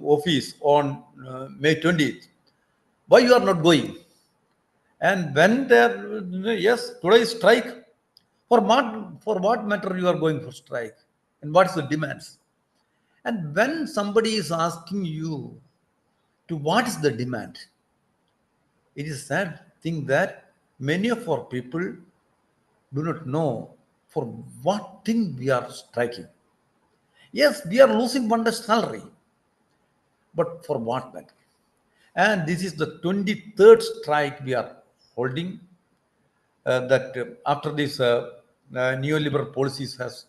office on May 20th. Why you are not going? And when there, yes, today is strike. For what matter you are going for strike? And what is the demands? And when somebody is asking you to what is the demand, it is sad thing that many of our people do not know for what thing we are striking. Yes, we are losing one day's salary, but for what matter? And this is the 23rd strike we are holding. That after this neoliberal policies has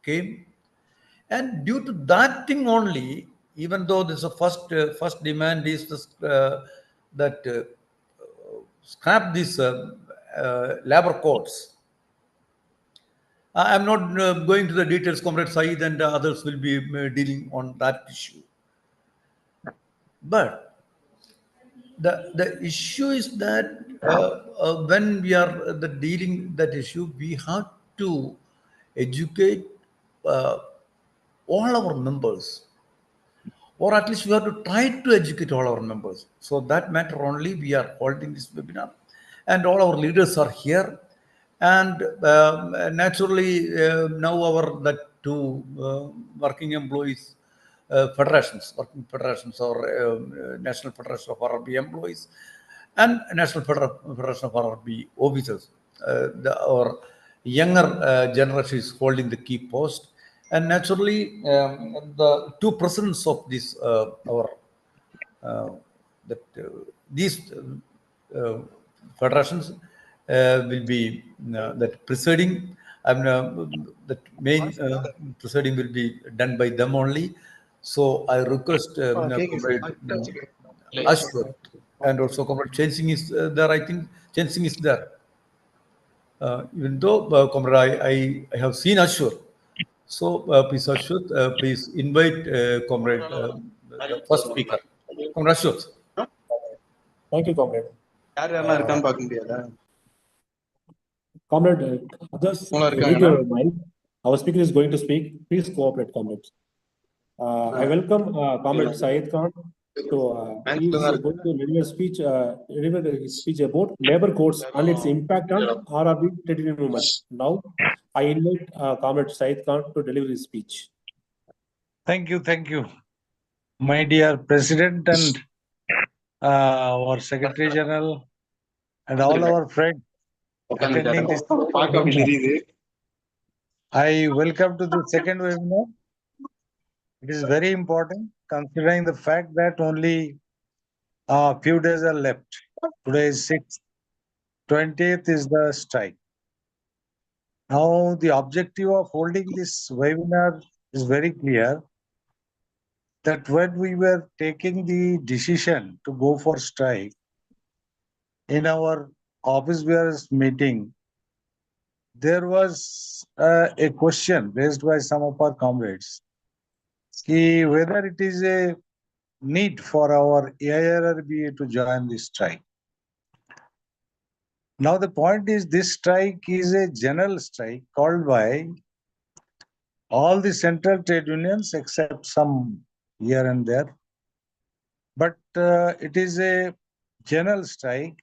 came, and due to that thing only, even though this is first demand is this, that scrap these labor codes. I am not going to the details. Comrade Saeed and others will be dealing on that issue. But the issue is that when we are dealing that issue, we have to educate uh, all our members, or at least we have to try to educate all our members. So that matter only we are holding this webinar, and all our leaders are here. And naturally, now our that two working employees federations, working federations, or National Federation of AIRRBEA employees and National Federation of AIRRBEA officers, our younger generation is holding the key post. And naturally, the two presidents of this our that these federations will be that presiding. That main presiding will be done by them only. So I request Comrade Ashwat, and also Comrade Chensing is there. I think Chensing is there. Even though Comrade, I have seen Ashwat. So please Ashwat, please invite Comrade the first speaker, Comrade Ashwat. Thank you, Comrade. Comrade, others, read your mind. Our speaker is going to speak. Please cooperate, comrades. I welcome Comrade Syed Khan to he is going to deliver his speech about labor codes and its impact on RRB trade union movement. Now, I invite Comrade Syed Khan to deliver his speech. Thank you, my dear President and our Secretary General and all our friends attending this. I welcome to the second webinar. It is very important considering the fact that only a few days are left. Today is 6th, 20th is the strike. Now the objective of holding this webinar is very clear, that when we were taking the decision to go for strike, in our office bearers meeting, there was a question raised by some of our comrades, whether it is a need for our AIRRBA to join this strike. Now the point is, this strike is a general strike called by all the central trade unions except some here and there. But it is a general strike.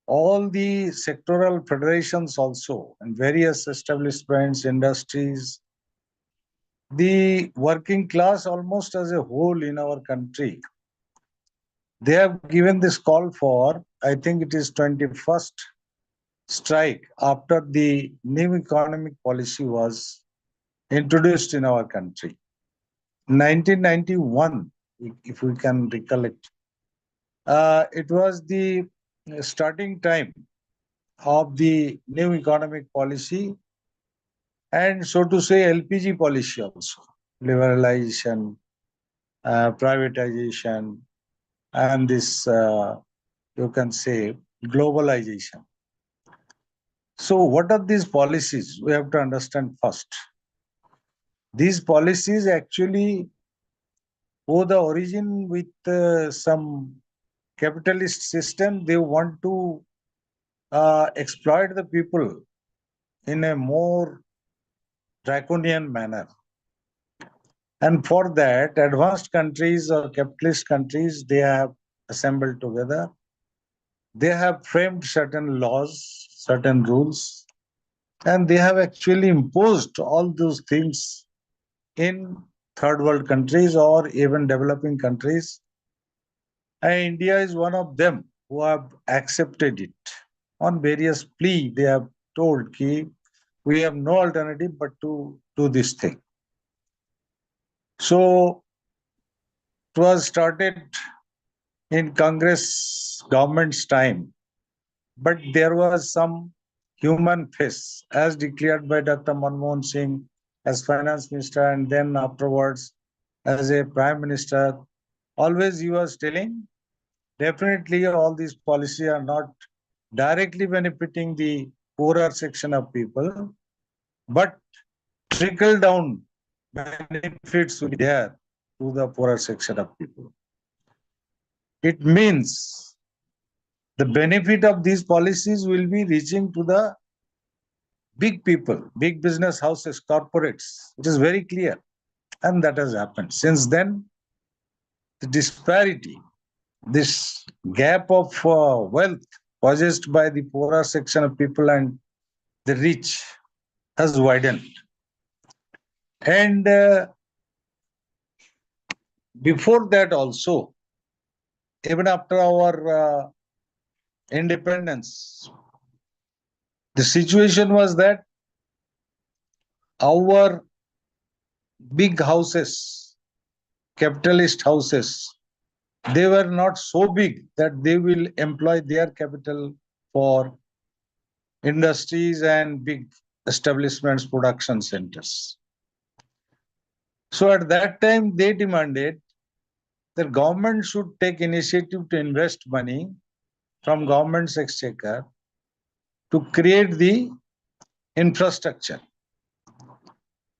All the sectoral federations also and various establishments, industries, the working class almost as a whole in our country, they have given this call for, I think it is 21st strike after the new economic policy was introduced in our country. 1991, if we can recollect, it was the starting time of the new economic policy, and so to say LPG policy also, liberalization, privatization, and this, you can say, globalization. So what are these policies? We have to understand first. These policies actually owe the origin with some capitalist system. They want to exploit the people in a more draconian manner. And for that, advanced countries or capitalist countries, they have assembled together. They have framed certain laws, certain rules, and they have actually imposed all those things in third world countries or even developing countries. And India is one of them who have accepted it. On various plea, they have told that we have no alternative but to do this thing. So it was started in Congress government's time, but there was some human face as declared by Dr. Manmohan Singh as finance minister, and then afterwards as a prime minister. Always he was telling, definitely all these policies are not directly benefiting the poorer section of people, but trickle down benefits will be there to the poorer section of people. It means the benefit of these policies will be reaching to the big people, big business houses, corporates. It is very clear. And that has happened. Since then, the disparity, this gap of wealth possessed by the poorer section of people and the rich has widened. And before that also, even after our independence, the situation was that our big houses, capitalist houses, they were not so big that they will employ their capital for industries and big establishments, production centers. So at that time, they demanded that government should take initiative to invest money from government's exchequer to create the infrastructure.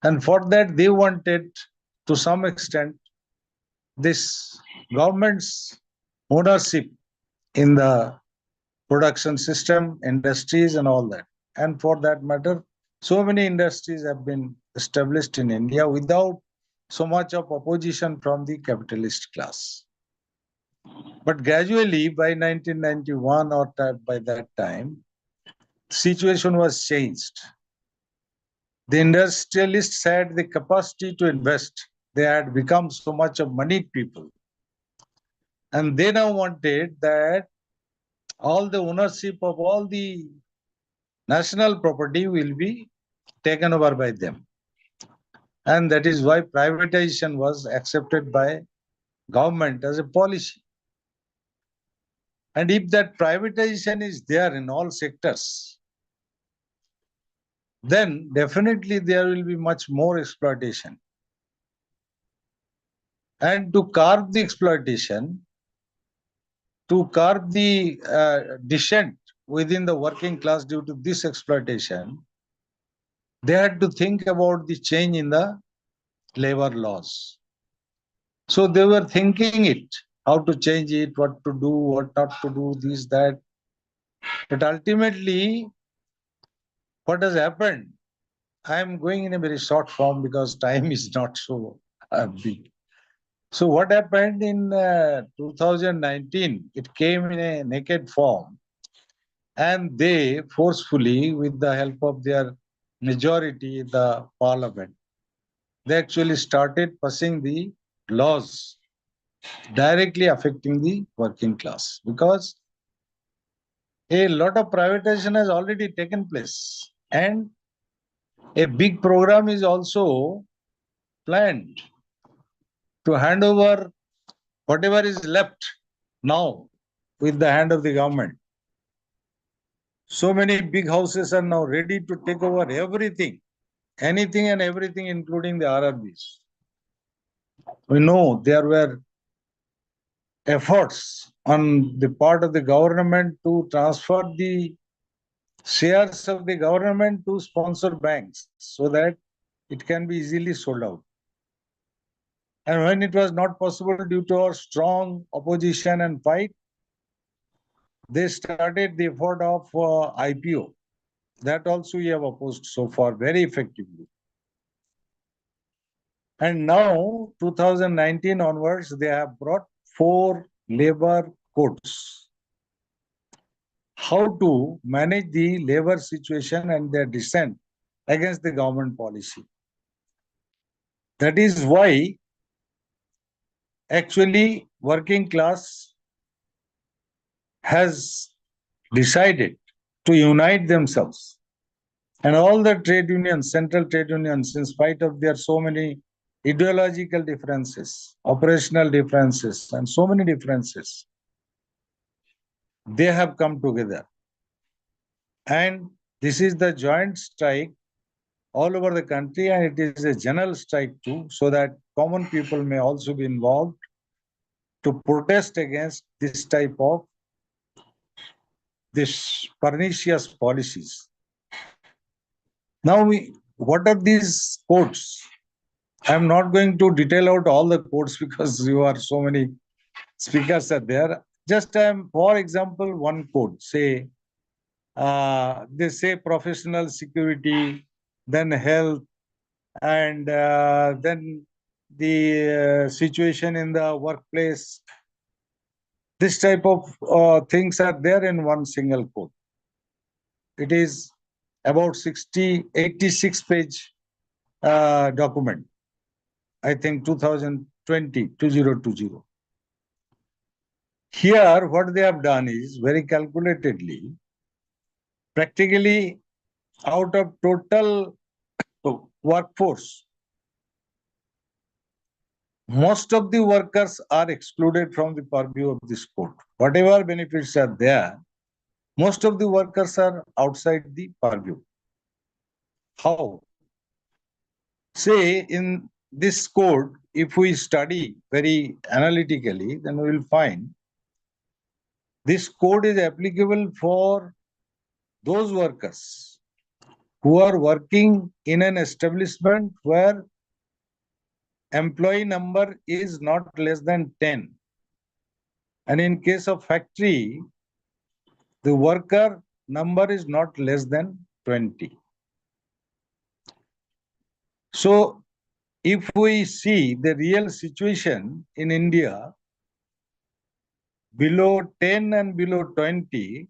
And for that, they wanted, to some extent, this government's ownership in the production system, industries, and all that. And for that matter, so many industries have been established in India without so much of opposition from the capitalist class. But gradually, by 1991 or by that time, situation was changed. The industrialists had the capacity to invest. They had become so much of moneyed people. And they now wanted that all the ownership of all the national property will be taken over by them. And that is why privatization was accepted by government as a policy. And if that privatization is there in all sectors, then definitely there will be much more exploitation. And to curb the exploitation, to curb the dissent within the working class due to this exploitation, they had to think about the change in the labor laws. So they were thinking it, how to change it, what to do, what not to do, this, that. But ultimately, what has happened? I am going in a very short form because time is not so big. So what happened in 2019? It came in a naked form, and they forcefully, with the help of their majority, the parliament, they actually started passing the laws directly affecting the working class, because a lot of privatization has already taken place, and a big program is also planned to hand over whatever is left now with the hand of the government. So many big houses are now ready to take over everything, anything and everything, including the RRBs. We know there were efforts on the part of the government to transfer the shares of the government to sponsor banks so that it can be easily sold out. And when it was not possible due to our strong opposition and fight, they started the effort of IPO. That also we have opposed so far very effectively. And now, 2019 onwards, they have brought 4 labor codes. How to manage the labor situation and their dissent against the government policy. That is why actually working class has decided to unite themselves. And all the trade unions, central trade unions, in spite of their so many ideological differences, operational differences, and so many differences, they have come together. And this is the joint strike all over the country, and it is a general strike too, so that common people may also be involved to protest against this type of this pernicious policies. Now, what are these codes? I'm not going to detail out all the codes because you are so many speakers are there. Just for example, one code, say, they say professional security, then health, and then the situation in the workplace. This type of things are there in one single code. It is about 86 page document. I think 2020. Here, what they have done is very calculatedly, practically out of total workforce, most of the workers are excluded from the purview of this code. Whatever benefits are there, most of the workers are outside the purview. How? Say, in this code, if we study very analytically, then we will find this code is applicable for those workers who are working in an establishment where employee number is not less than 10. And in case of factory, the worker number is not less than 20. So, if we see the real situation in India, below 10 and below 20,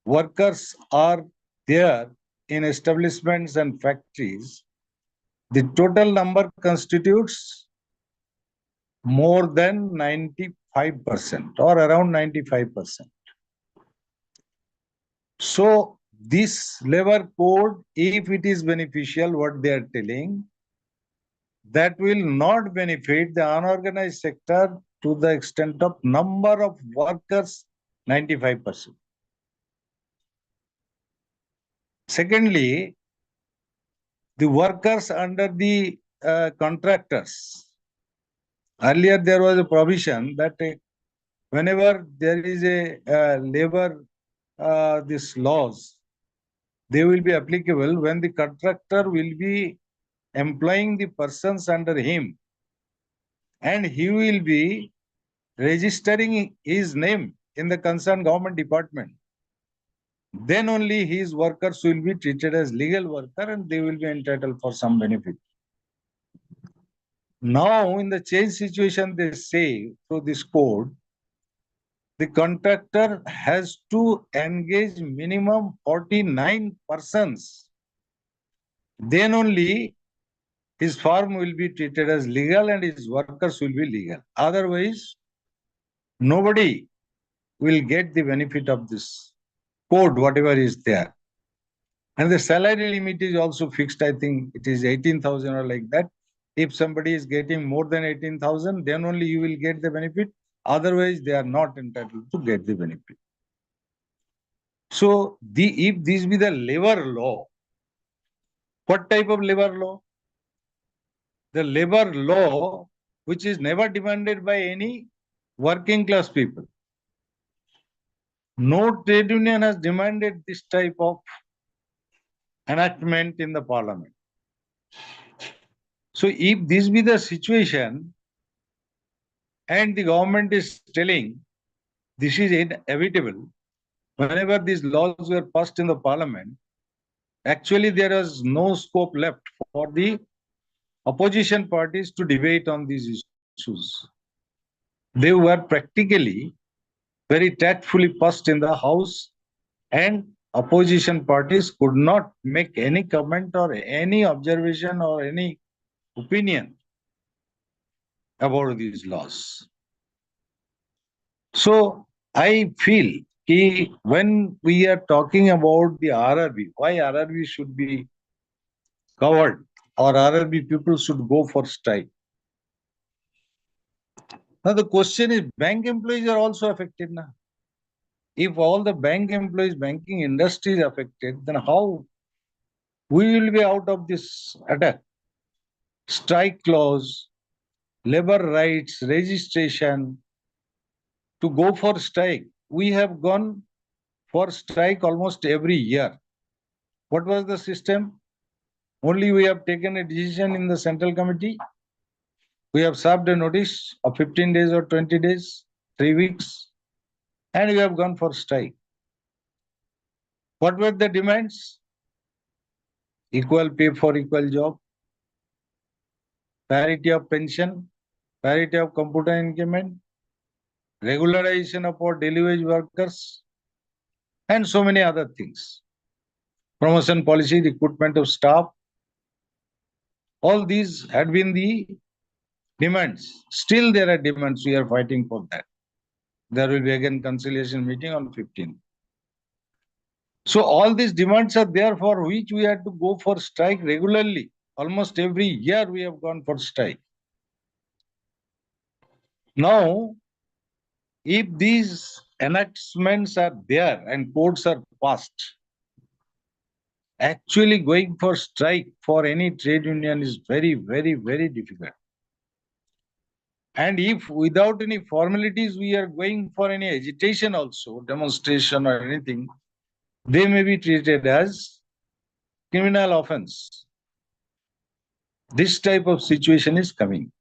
workers are there in establishments and factories, the total number constitutes more than 95% or around 95%. So this labor code, if it is beneficial, what they are telling, that will not benefit the unorganized sector to the extent of number of workers, 95%. Secondly, the workers under the contractors. Earlier, there was a provision that whenever there is a labor, these laws, they will be applicable when the contractor will be employing the persons under him, and he will be registering his name in the concerned government department. Then only his workers will be treated as legal worker and they will be entitled for some benefit. Now, in the change situation, they say through this code, the contractor has to engage minimum 49 persons. Then only his firm will be treated as legal and his workers will be legal. Otherwise, nobody will get the benefit of this code, whatever is there. And the salary limit is also fixed. I think it is 18,000 or like that. If somebody is getting more than 18,000, then only you will get the benefit. Otherwise, they are not entitled to get the benefit. So, if this be the labor law, what type of labor law? The labor law which is never demanded by any working class people. No trade union has demanded this type of enactment in the parliament. So if this be the situation and the government is telling this is inevitable, whenever these laws were passed in the parliament, actually there is no scope left for the opposition parties to debate on these issues. They were practically very tactfully passed in the House, and opposition parties could not make any comment or any observation or any opinion about these laws. So I feel when we are talking about the RRB, why RRB should be covered or RRB people should go for strike. Now the question is, bank employees are also affected now. If all the bank employees, banking industry is affected, then how we will be out of this attack? Strike clause, labor rights, registration, to go for strike. We have gone for strike almost every year. What was the system? Only we have taken a decision in the central committee. We have served a notice of 15 days or 20 days, 3 weeks, and we have gone for strike. What were the demands? Equal pay for equal job, parity of pension, parity of computer increment, regularization of our daily wage workers, and so many other things. Promotion policy, recruitment of staff, all these had been the demands. Still there are demands, we are fighting for that. There will be again conciliation meeting on 15th. So all these demands are there for which we had to go for strike regularly. Almost every year we have gone for strike. Now, if these enactments are there and codes are passed, actually going for strike for any trade union is very, very, very difficult. And if without any formalities we are going for any agitation also, demonstration or anything, they may be treated as criminal offense. This type of situation is coming.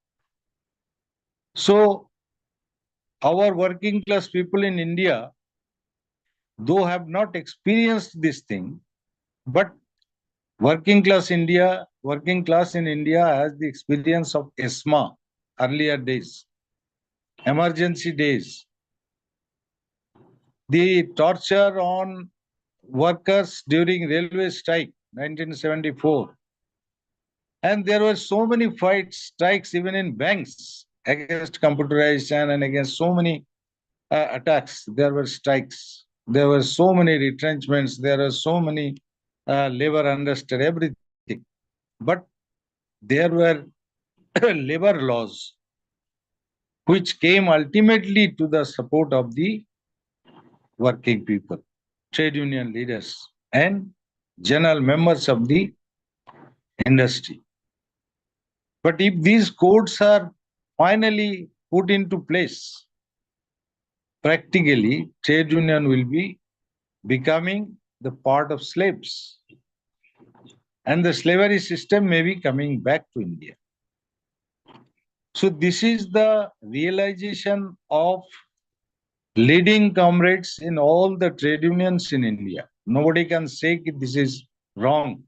So our working class people in India, though have not experienced this thing, but working class in India has the experience of ESMA, earlier days, emergency days, the torture on workers during railway strike, 1974. And there were so many fights, strikes even in banks against computerization and against so many attacks. There were strikes. There were so many retrenchments. There were so many labor unrest, everything. But there were labor laws which came ultimately to the support of the working people, trade union leaders, and general members of the industry. But if these codes are finally put into place, practically trade union will be becoming the part of slaves. And the slavery system may be coming back to India. So this is the realization of leading comrades in all the trade unions in India. Nobody can say this is wrong.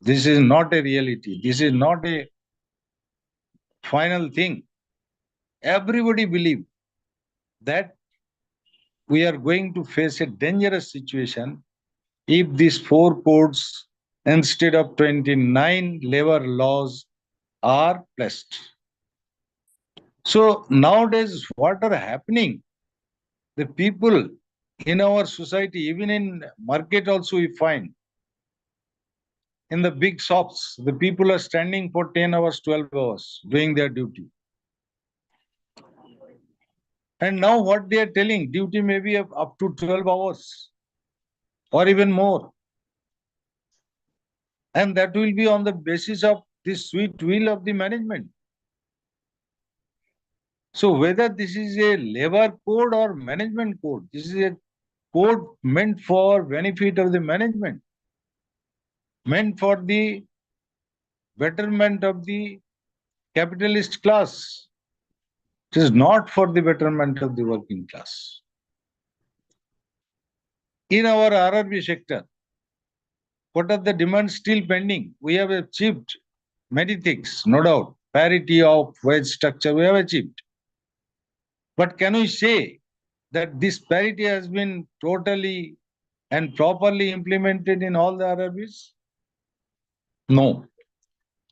This is not a reality. This is not a final thing. Everybody believes that we are going to face a dangerous situation if these 4 codes instead of 29 labor laws are placed. So nowadays, what are happening? The people in our society, even in market also we find, in the big shops, the people are standing for 10 hours, 12 hours, doing their duty. And now what they are telling, duty may be up to 12 hours or even more. And that will be on the basis of this sweet will of the management. So whether this is a labor code or management code, this is a code meant for benefit of the management, meant for the betterment of the capitalist class. It is not for the betterment of the working class. In our RRB sector, what are the demands still pending? We have achieved many things, no doubt. Parity of wage structure we have achieved. But can we say that this parity has been totally and properly implemented in all the AIRRBEAs? No.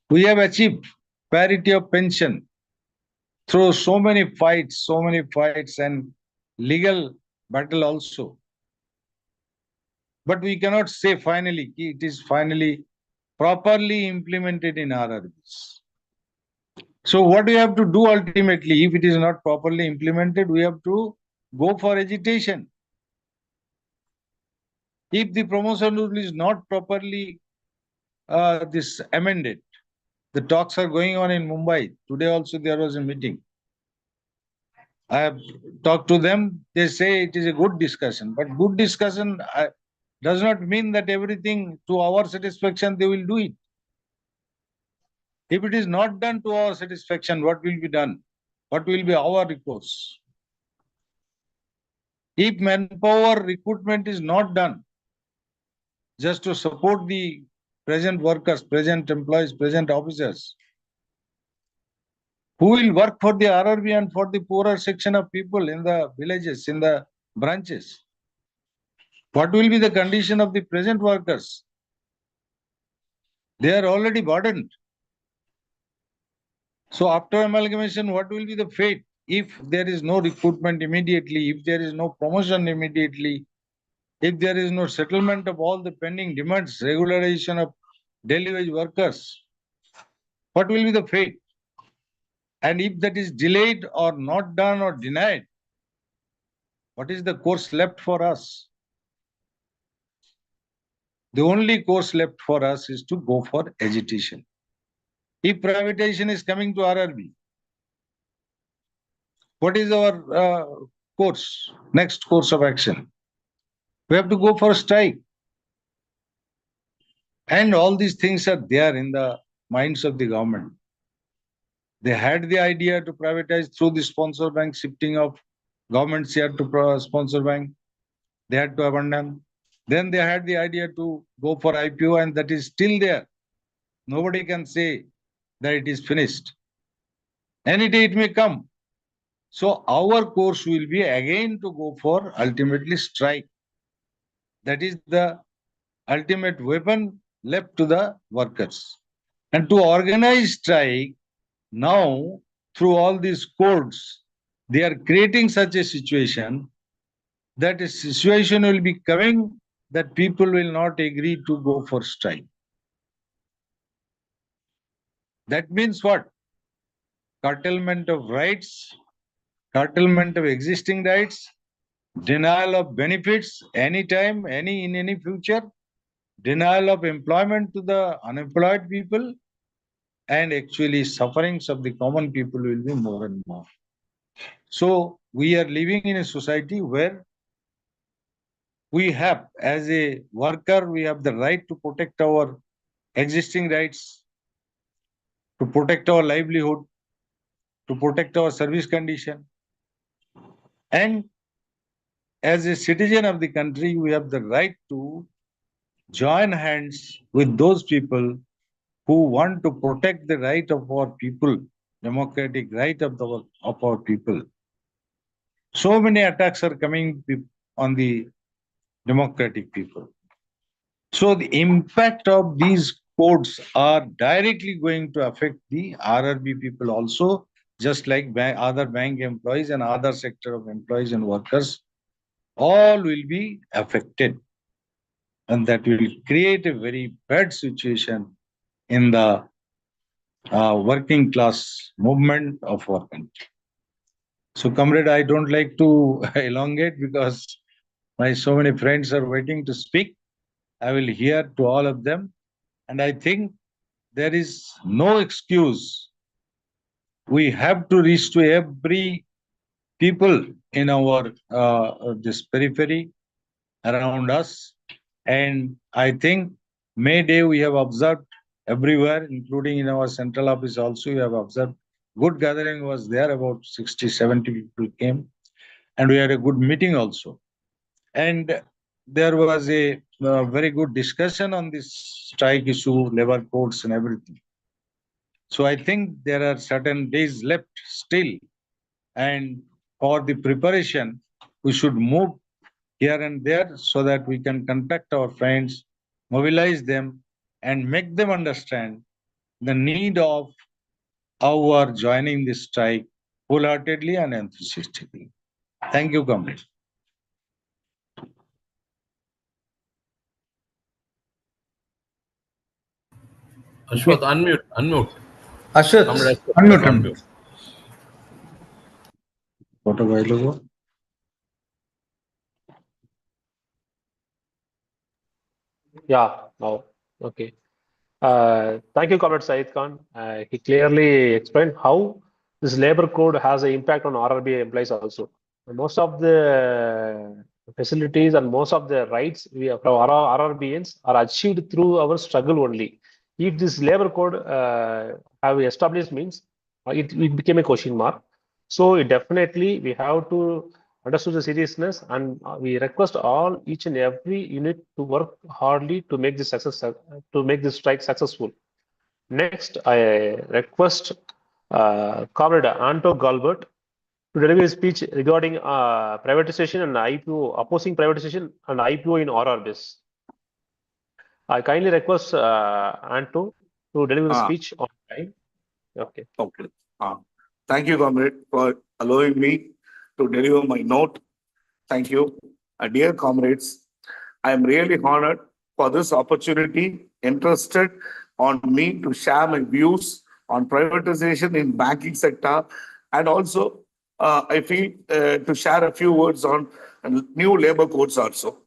We have achieved parity of pension through so many fights and legal battle also. But we cannot say finally, it is finally properly implemented in AIRRBEAs. So what we have to do ultimately, if it is not properly implemented, we have to go for agitation. If the promotion rule is not properly this amended, the talks are going on in Mumbai. Today also there was a meeting. I have talked to them. They say it is a good discussion, but good discussion does not mean that everything to our satisfaction they will do it. If it is not done to our satisfaction, what will be done? What will be our recourse? If manpower recruitment is not done just to support the present workers, present employees, present officers, who will work for the AIRRBEA and for the poorer section of people in the villages, in the branches? What will be the condition of the present workers? They are already burdened. So after amalgamation, what will be the fate if there is no recruitment immediately, if there is no promotion immediately, if there is no settlement of all the pending demands, regularization of daily wage workers? What will be the fate? And if that is delayed or not done or denied, what is the course left for us? The only course left for us is to go for agitation. If privatization is coming to AIRRBEA, what is our course, next course of action? We have to go for a strike. And all these things are there in the minds of the government. They had the idea to privatize through the sponsor bank, shifting of government share to sponsor bank. They had to abandon. Then they had the idea to go for IPO, and that is still there. Nobody can say that it is finished. Any day it may come. So our course will be again to go for ultimately strike. That is the ultimate weapon left to the workers. And to organize strike, now through all these codes, they are creating such a situation that a situation will be coming that people will not agree to go for strike. That means what? Curtailment of rights, curtailment of existing rights, denial of benefits anytime, in any future, denial of employment to the unemployed people, and actually sufferings of the common people will be more and more. So we are living in a society where we have, as a worker, we have the right to protect our existing rights, to protect our livelihood, to protect our service condition. And as a citizen of the country, we have the right to join hands with those people who want to protect the right of our people, democratic right of our people. So many attacks are coming on the democratic people. So the impact of these codes are directly going to affect the AIRRBEA people also, just like other bank employees and other sector of employees and workers, all will be affected. And that will create a very bad situation in the working class movement of our country. So, comrade, I don't like to elongate because my so many friends are waiting to speak. I will hear to all of them. And I think there is no excuse. We have to reach to every people in our this periphery around us. And I think May Day we have observed everywhere, including in our central office also, we have observed good gathering was there, about 60, 70 people came. And we had a good meeting also. And there was a very good discussion on this strike issue, labor codes and everything. So I think there are certain days left still. And for the preparation, we should move here and there so that we can contact our friends, mobilize them, and make them understand the need of our joining this strike wholeheartedly and enthusiastically. Thank you, comrade. Ashwath, unmute. Ashwath, Comrade Ashwath, unmute, unmute. unmute. Photo available. Yeah, now, okay. Thank you, Comrade Said Khan. He clearly explained how this labor code has an impact on RRBA employees also. Most of the facilities and most of the rights we have from RRBNs are achieved through our struggle only. If this labor code have established means it became a question mark. So definitely we have to understand the seriousness, and we request all each and every unit to work hardly to make this strike successful. Next, I request Comrade Anto Galbert to deliver a speech regarding privatization and IPO, opposing privatization and IPO in RRBs. I kindly request Anto to deliver the speech on time. Okay. Okay. Thank you, comrade, for allowing me to deliver my note. Thank you. Dear comrades, I am really honored for this opportunity, interested on me to share my views on privatization in banking sector, and also I feel to share a few words on new labor codes also.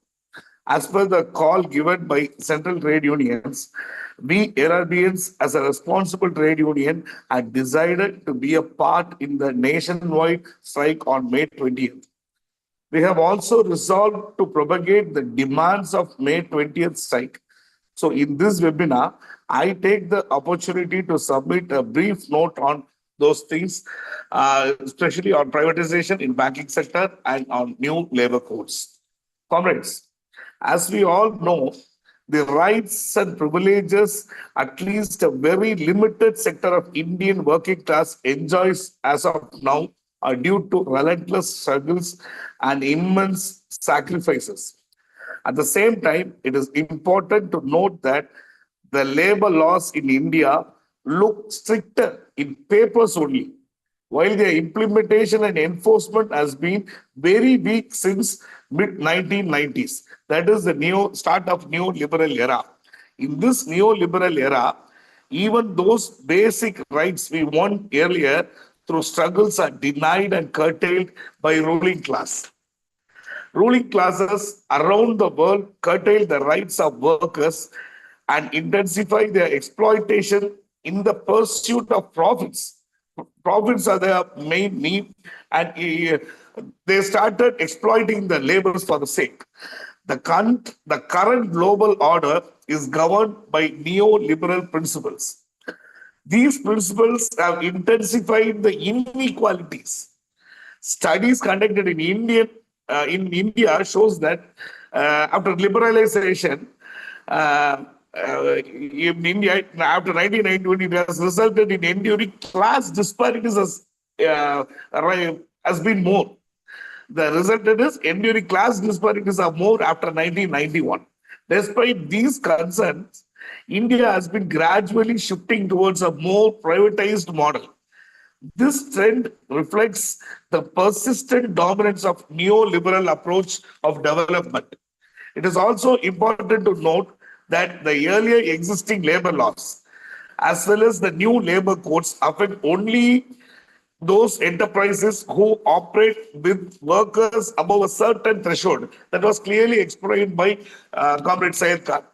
As per the call given by central trade unions, we AIRRBEans as a responsible trade union had decided to be a part in the nationwide strike on May 20th. We have also resolved to propagate the demands of May 20th strike. So in this webinar, I take the opportunity to submit a brief note on those things, especially on privatization in banking sector and on new labor codes. Comrades, as we all know, the rights and privileges at least a very limited sector of Indian working class enjoys as of now are due to relentless struggles and immense sacrifices. At the same time, it is important to note that the labor laws in India look stricter in papers only, while their implementation and enforcement has been very weak since mid-1990s. That is the start of neoliberal era. In this neoliberal era, even those basic rights we won earlier through struggles are denied and curtailed by ruling class. Ruling classes around the world curtail the rights of workers and intensify their exploitation in the pursuit of profits. Profits are their main need, and they started exploiting the laborers for the sake. The current global order is governed by neoliberal principles. These principles have intensified the inequalities. Studies conducted in India shows that after liberalization in India after 1990, it has resulted in enduring class disparities has been more. The result is enduring class disparities are more after 1991. Despite these concerns, India has been gradually shifting towards a more privatized model. This trend reflects the persistent dominance of neoliberal approach of development. It is also important to note that the earlier existing labor laws, as well as the new labor codes, affect only those enterprises who operate with workers above a certain threshold. That was clearly explained by Comrade Syed Khan.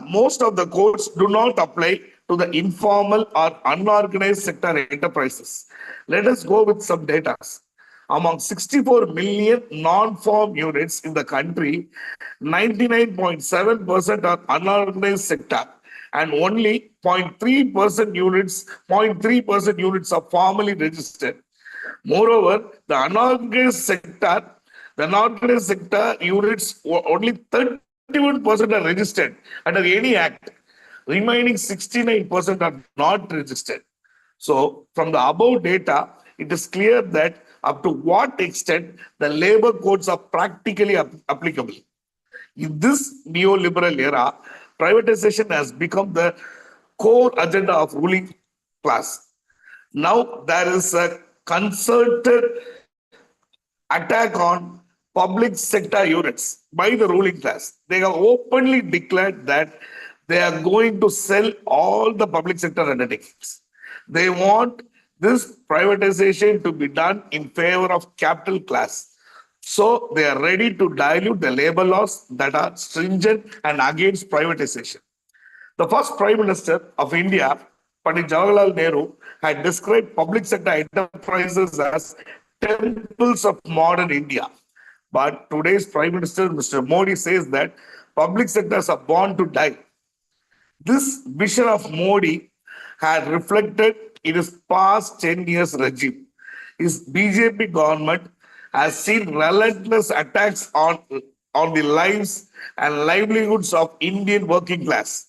Most of the codes do not apply to the informal or unorganized sector enterprises. Let us go with some data. Among 64 million non-farm units in the country, 99.7% are unorganized sector, and only 0.3% units are formally registered. Moreover, the unorganized sector units only 31% are registered under any act. Remaining 69% are not registered. So from the above data, it is clear that up to what extent the labor codes are practically applicable. In this neoliberal era, privatization has become the core agenda of ruling class. Now there is a concerted attack on public sector units by the ruling class. They have openly declared that they are going to sell all the public sector undertakings. They want this privatization to be done in favor of capital class. So they are ready to dilute the labor laws that are stringent and against privatization. The first Prime Minister of India, Pandit Jawaharlal Nehru, had described public sector enterprises as temples of modern India. But today's Prime Minister, Mr. Modi, says that public sectors are born to die. This vision of Modi had reflected in his past 10 years regime. His BJP government has seen relentless attacks on the lives and livelihoods of Indian working class.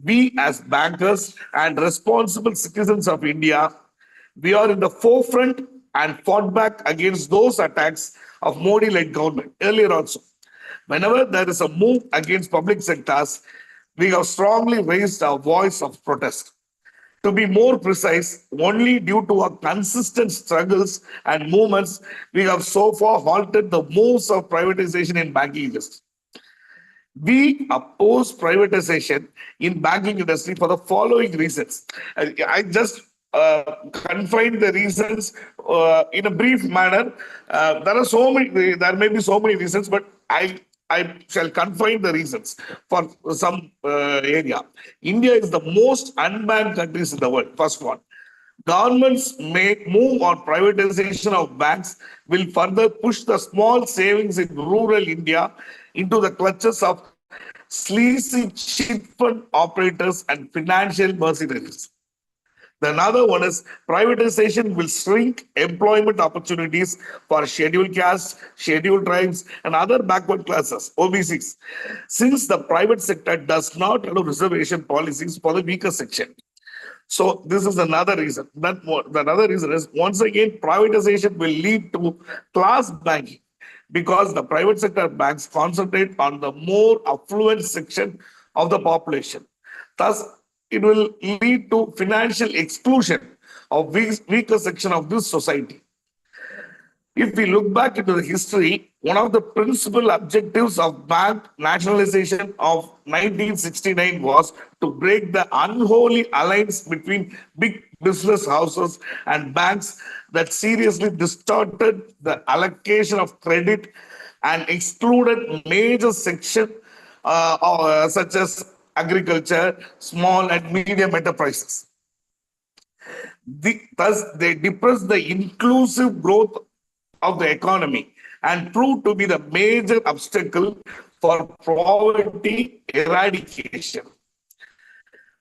We as bankers and responsible citizens of India, we are in the forefront and fought back against those attacks of Modi-led government earlier also. Whenever there is a move against public sectors, we have strongly raised our voice of protest. To be more precise, only due to our consistent struggles and movements, we have so far halted the moves of privatization in banking industry. We oppose privatization in banking industry for the following reasons. I just confine the reasons in a brief manner. There may be so many reasons, but I shall confine the reasons for some area. India is the most unbanked countries in the world. First one. Governments may move on privatization of banks will further push the small savings in rural India into the clutches of sleazy chit fund operators and financial mercenaries. The another one is privatization will shrink employment opportunities for scheduled castes, scheduled tribes, and other backward classes, OBCs, since the private sector does not allow reservation policies for the weaker section. So this is another reason. The another reason is, once again, privatization will lead to class banking because the private sector banks concentrate on the more affluent section of the population. Thus, it will lead to financial exclusion of weaker section of this society. If we look back into the history, one of the principal objectives of bank nationalization of 1969 was to break the unholy alliance between big business houses and banks that seriously distorted the allocation of credit and excluded major sections such as agriculture, small and medium enterprises. Thus, they depressed the inclusive growth of the economy and proved to be the major obstacle for poverty eradication.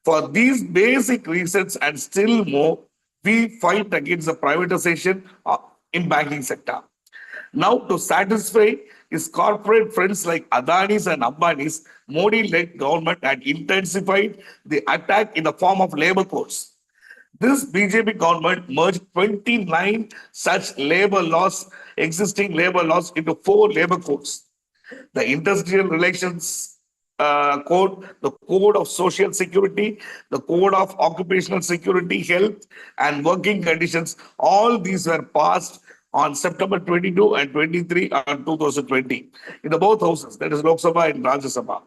For these basic reasons and still more, we fight against the privatization in banking sector. Now, to satisfy his corporate friends like Adani's and Ambani's, Modi-led government had intensified the attack in the form of labor codes. This BJP government merged 29 such existing labor laws into 4 labor codes. The Industrial Relations Code, the Code of Social Security, the Code of Occupational Security, Health and Working Conditions, all these were passed on September 22 and 23 on 2020 in the both houses, that is Lok Sabha and Rajya Sabha.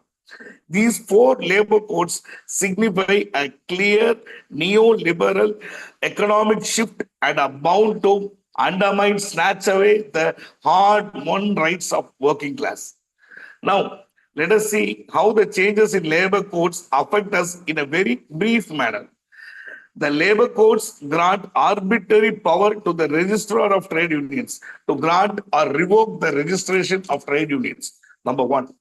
These 4 labor codes signify a clear neoliberal economic shift and are bound to undermine, snatch away the hard-won rights of working class. Now, let us see how the changes in labor codes affect us in a very brief manner. The labor codes grant arbitrary power to the registrar of trade unions to grant or revoke the registration of trade unions. Number 1.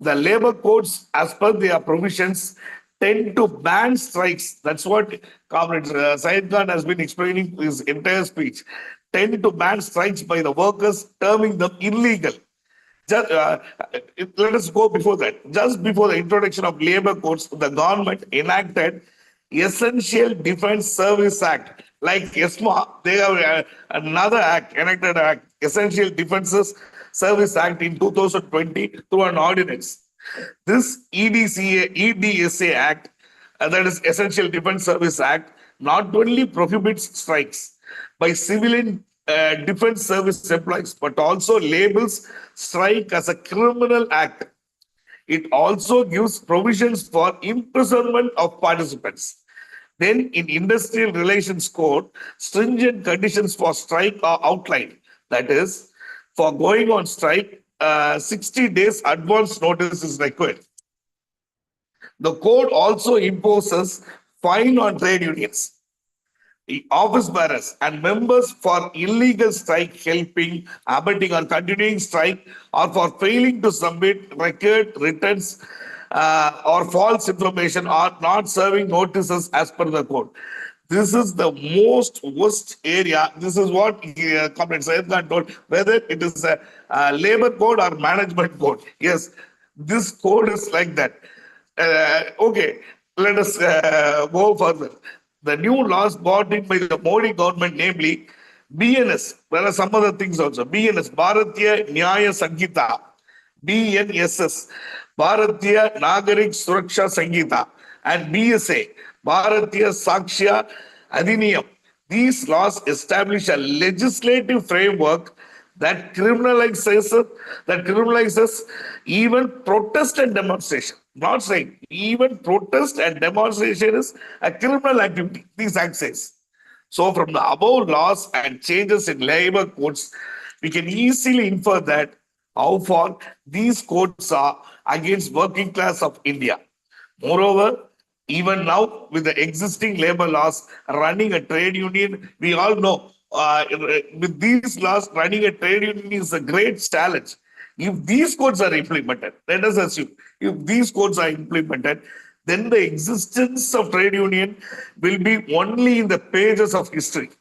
The labor codes, as per their provisions, tend to ban strikes. That's what Comrade Syed Khan has been explaining his entire speech. Tend to ban strikes by the workers, terming them illegal. Let us go before that. Just before the introduction of labor codes, the government enacted Essential Defense Service Act. Like ESMA, they have another act, enacted act, Essential Defenses Service Act in 2020 through an ordinance. This EDSA Act, that is Essential Defense Service Act, not only prohibits strikes by civilian defense service employees, but also labels strike as a criminal act. It also gives provisions for imprisonment of participants. Then in Industrial Relations Code, stringent conditions for strike are outlined. That is, for going on strike, 60 days advance notice is required. The code also imposes fine on trade unions, the office bearers and members for illegal strike, helping, abetting or continuing strike, or for failing to submit record returns or false information or not serving notices as per the code. This is the most worst area. This is what Comrade Syed Khan told, whether it is a labor code or management code. Yes, this code is like that. Okay, let us go further. The new laws brought in by the Modi government, namely BNS, there are some other things also. BNS, Bharatiya Nyaya Sanghita, BNSS, Bharatiya Nagarik Suraksha Sanghita, and BSA, Bharatiya Sakshya Adhiniyam. These laws establish a legislative framework that criminalizes even protest and demonstration. Not saying even protest and demonstration is a criminal activity. These acts says. So from the above laws and changes in labor codes, we can easily infer that how far these codes are against working class of India. Moreover, even now with the existing labor laws, running a trade union, we all know with these laws, running a trade union is a great challenge. If these codes are implemented, let us assume, if these codes are implemented, then the existence of trade union will be only in the pages of history.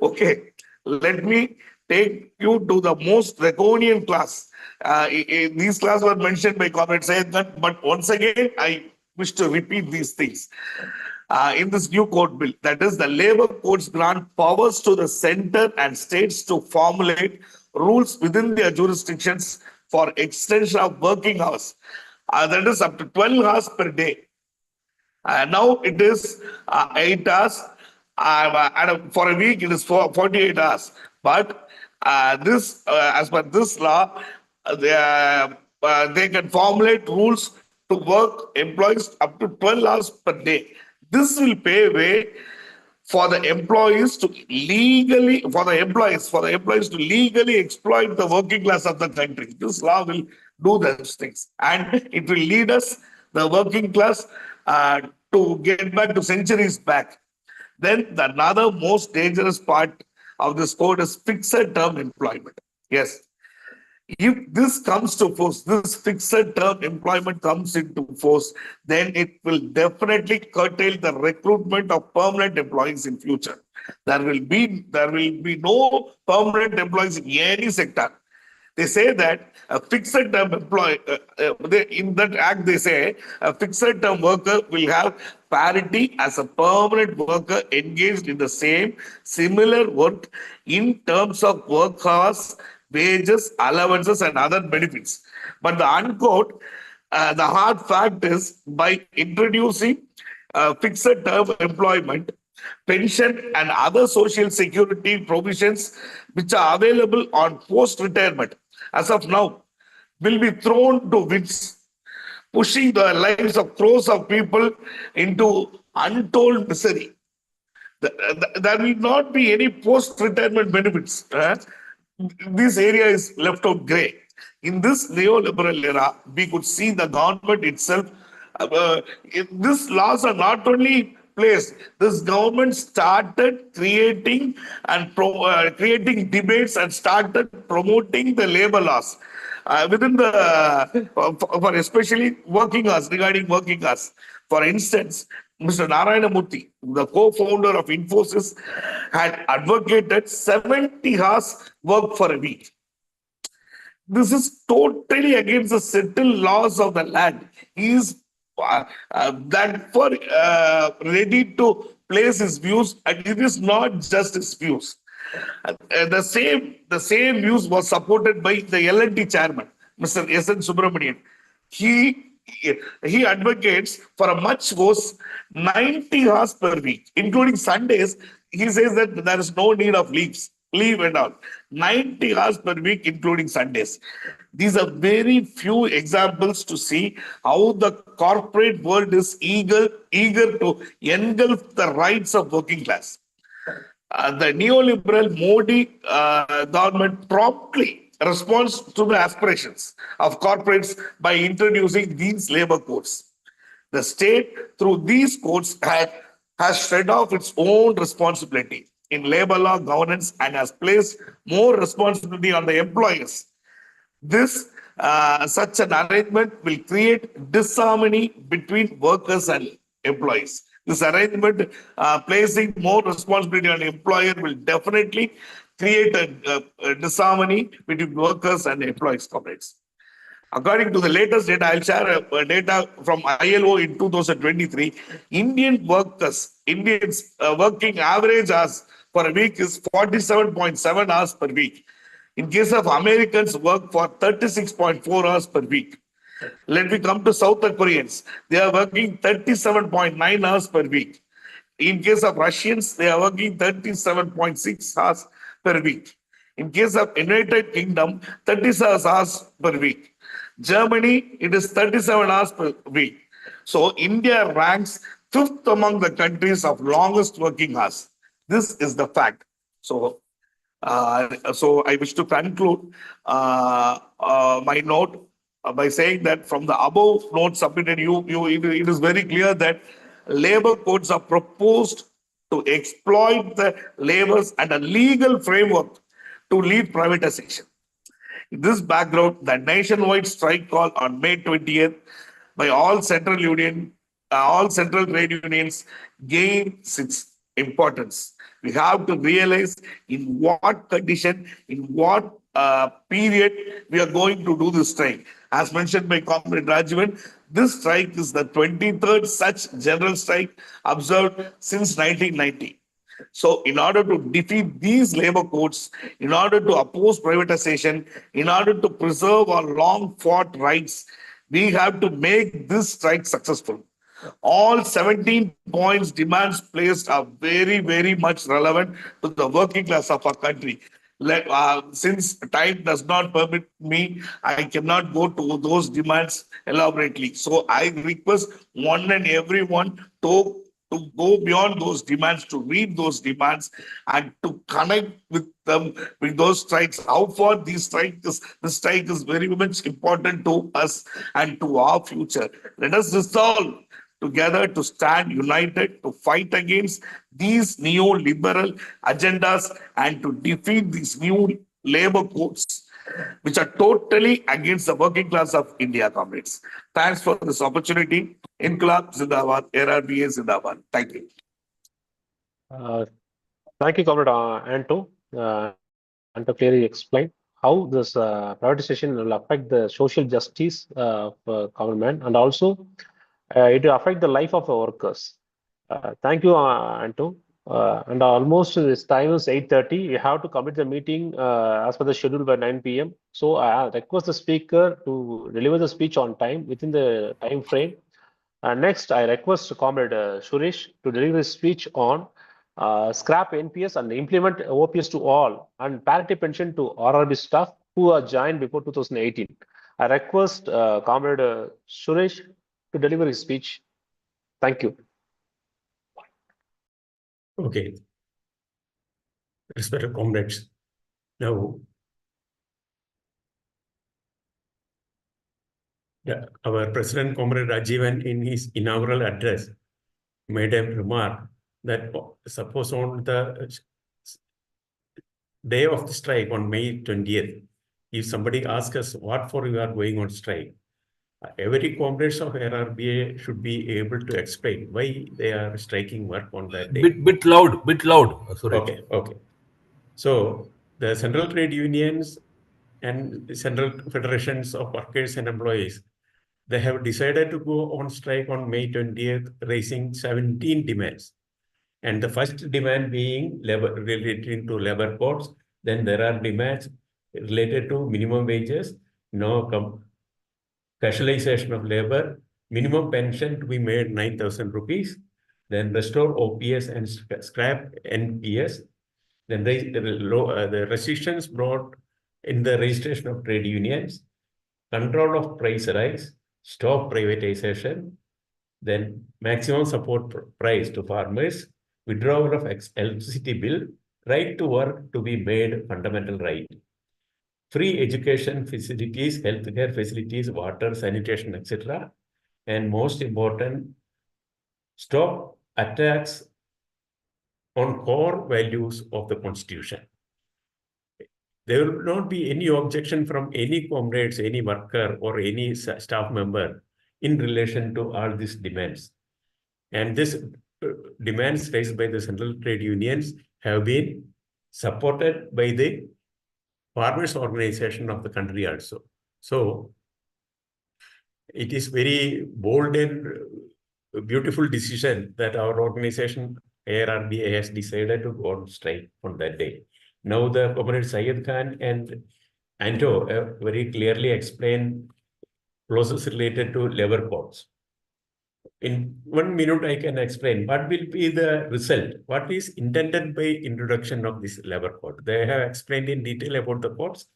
Okay, let me take you to the most draconian class. These classes were mentioned by Comrade Syed Khan, but once again, I wish to repeat these things. In this new code bill, that is, the labor codes grant powers to the center and states to formulate rules within their jurisdictions for extension of working hours. That is up to 12 hours per day. Now it is 8 hours. And for a week, it is 48 hours. But as per this law, they can formulate rules to work employees up to 12 hours per day. This will pave way for the employees to legally, to legally exploit the working class of the country. This law will do those things, and it will lead us, the working class, to get back to centuries back. Then another most dangerous part of this code is fixed term employment. Yes. If this comes to force, this fixed term employment comes into force, then it will definitely curtail the recruitment of permanent employees in future. There will be no permanent employees in any sector. They say that a fixed term employee, in that act, they say a fixed term worker will have parity as a permanent worker engaged in the similar work in terms of work hours, wages, allowances, and other benefits. But the unquote, the hard fact is, by introducing fixed term employment, pension and other social security provisions which are available on post-retirement as of now will be thrown to winds, pushing the lives of crores of people into untold misery. There will not be any post-retirement benefits. This area is left out grey. In this neoliberal era, we could see the government itself. These laws are not only placed. This government started creating and creating debates and started promoting the labor laws within the for especially working hours, regarding working hours. For instance, Mr. Narayana Murthy, the co-founder of Infosys, had advocated 70 hours work for a week. This is totally against the settled laws of the land. He is ready to place his views, and it is not just his views. The same views was supported by the L&T chairman, Mr. S.N. Subramanian. He he advocates for a much worse 90 hours per week, including Sundays. He says that there is no need of leave and all. 90 hours per week, including Sundays. These are very few examples to see how the corporate world is eager to engulf the rights of working class. The neoliberal Modi government promptly responds to the aspirations of corporates by introducing these labor codes. The state, through these codes, has shred off its own responsibility in labor law governance and has placed more responsibility on the employers. This such an arrangement will create disharmony between workers and employees. This arrangement placing more responsibility on the employer will definitely create a disharmony between workers and employees, comrades. According to the latest data, I'll share data from ILO in 2023. Indians working average hours per week is 47.7 hours per week. In case of Americans, work for 36.4 hours per week. Let me come to South Koreans. They are working 37.9 hours per week. In case of Russians, they are working 37.6 hours per week. In case of United Kingdom, 37 hours per week. Germany, it is 37 hours per week. So India ranks 5th among the countries of longest working hours. This is the fact. So I wish to conclude my note by saying that from the above note submitted, it is very clear that labor codes are proposed to exploit the laborers and a legal framework to lead privatization. In this background, the nationwide strike call on May 20th by all central trade unions gains its importance. We have to realize in what condition, in what period we are going to do this strike. As mentioned by Comrade Rajivan, this strike is the 23rd such general strike observed since 1990. So in order to defeat these labor codes, in order to oppose privatization, in order to preserve our long fought rights, we have to make this strike successful. All 17 points demands placed are very, very much relevant to the working class of our country. Since time does not permit me, I cannot go to those demands elaborately. So I request one and everyone to go beyond those demands, to read those demands, and to connect with them with those strikes. How far this strike is very much important to us and to our future. Let us resolve together to stand united to fight against these neoliberal agendas and to defeat these new labor codes, which are totally against the working class of India, comrades. Thanks for this opportunity. Inqilab Zindabad, AIRRBEA Zindabad. Thank you. Thank you, Comrade Anto. Anto clearly explained how this privatization will affect the social justice of common man, and also it will affect the life of the workers. Thank you, Anto. And almost this time is 8:30. We have to commit the meeting as per the schedule by 9 p.m. So I request the speaker to deliver the speech on time within the time frame. Next, I request Comrade Suresh to deliver his speech on scrap NPS and implement OPS to all and parity pension to RRB staff who are joined before 2018. I request Comrade Suresh to deliver his speech. Thank you. Okay. Respected comrades, now our President, Comrade Rajivan, in his inaugural address, made a remark that suppose on the day of the strike on May 20th, if somebody asks us what for you are going on strike, every comrades of AIRRBEA should be able to explain why they are striking work on that day. Bit loud. Sorry. Okay. So the central trade unions and Central Federations of Workers and Employees, they have decided to go on strike on May 20th, raising 17 demands. And the first demand being relating to labor codes. Then there are demands related to minimum wages, no casualization of labor, minimum pension to be made 9,000 rupees, then restore OPS and scrap NPS, then the restrictions brought in the registration of trade unions, control of price rise, stop privatization, then maximum support price to farmers, withdrawal of electricity bill, right to work to be made fundamental right. Free education facilities, healthcare facilities, water, sanitation, etc. And most important, stop attacks on core values of the Constitution. There will not be any objection from any comrades, any worker, or any staff member in relation to all these demands. And these demands raised by the central trade unions have been supported by the farmers' organization of the country also. So it is very bold and beautiful decision that our organization AIRRBEA has decided to go on strike on that day. Now the Comrade Syed Khan and Anto have very clearly explained clauses related to labor codes. In 1 minute, I can explain what will be the result, what is intended by introduction of this labor code. They have explained in detail about the codes.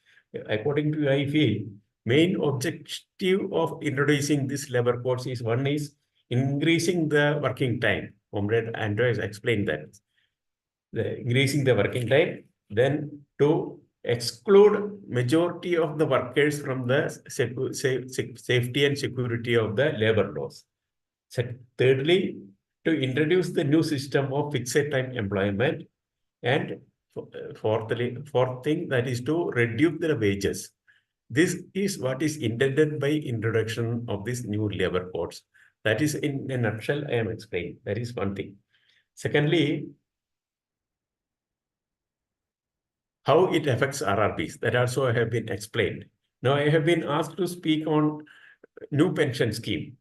According to I feel, main objective of introducing this labor codes is one is increasing the working time. Comrade Anto has explained that. Increasing the working time, then to exclude majority of the workers from the safety and security of the labor laws. Thirdly, to introduce the new system of fixed time employment. And fourth thing, that is to reduce the wages. This is what is intended by introduction of these new labor codes. That is in a nutshell I am explaining. That is one thing. Secondly, how it affects RRBs, that also have been explained. Now I have been asked to speak on new pension scheme.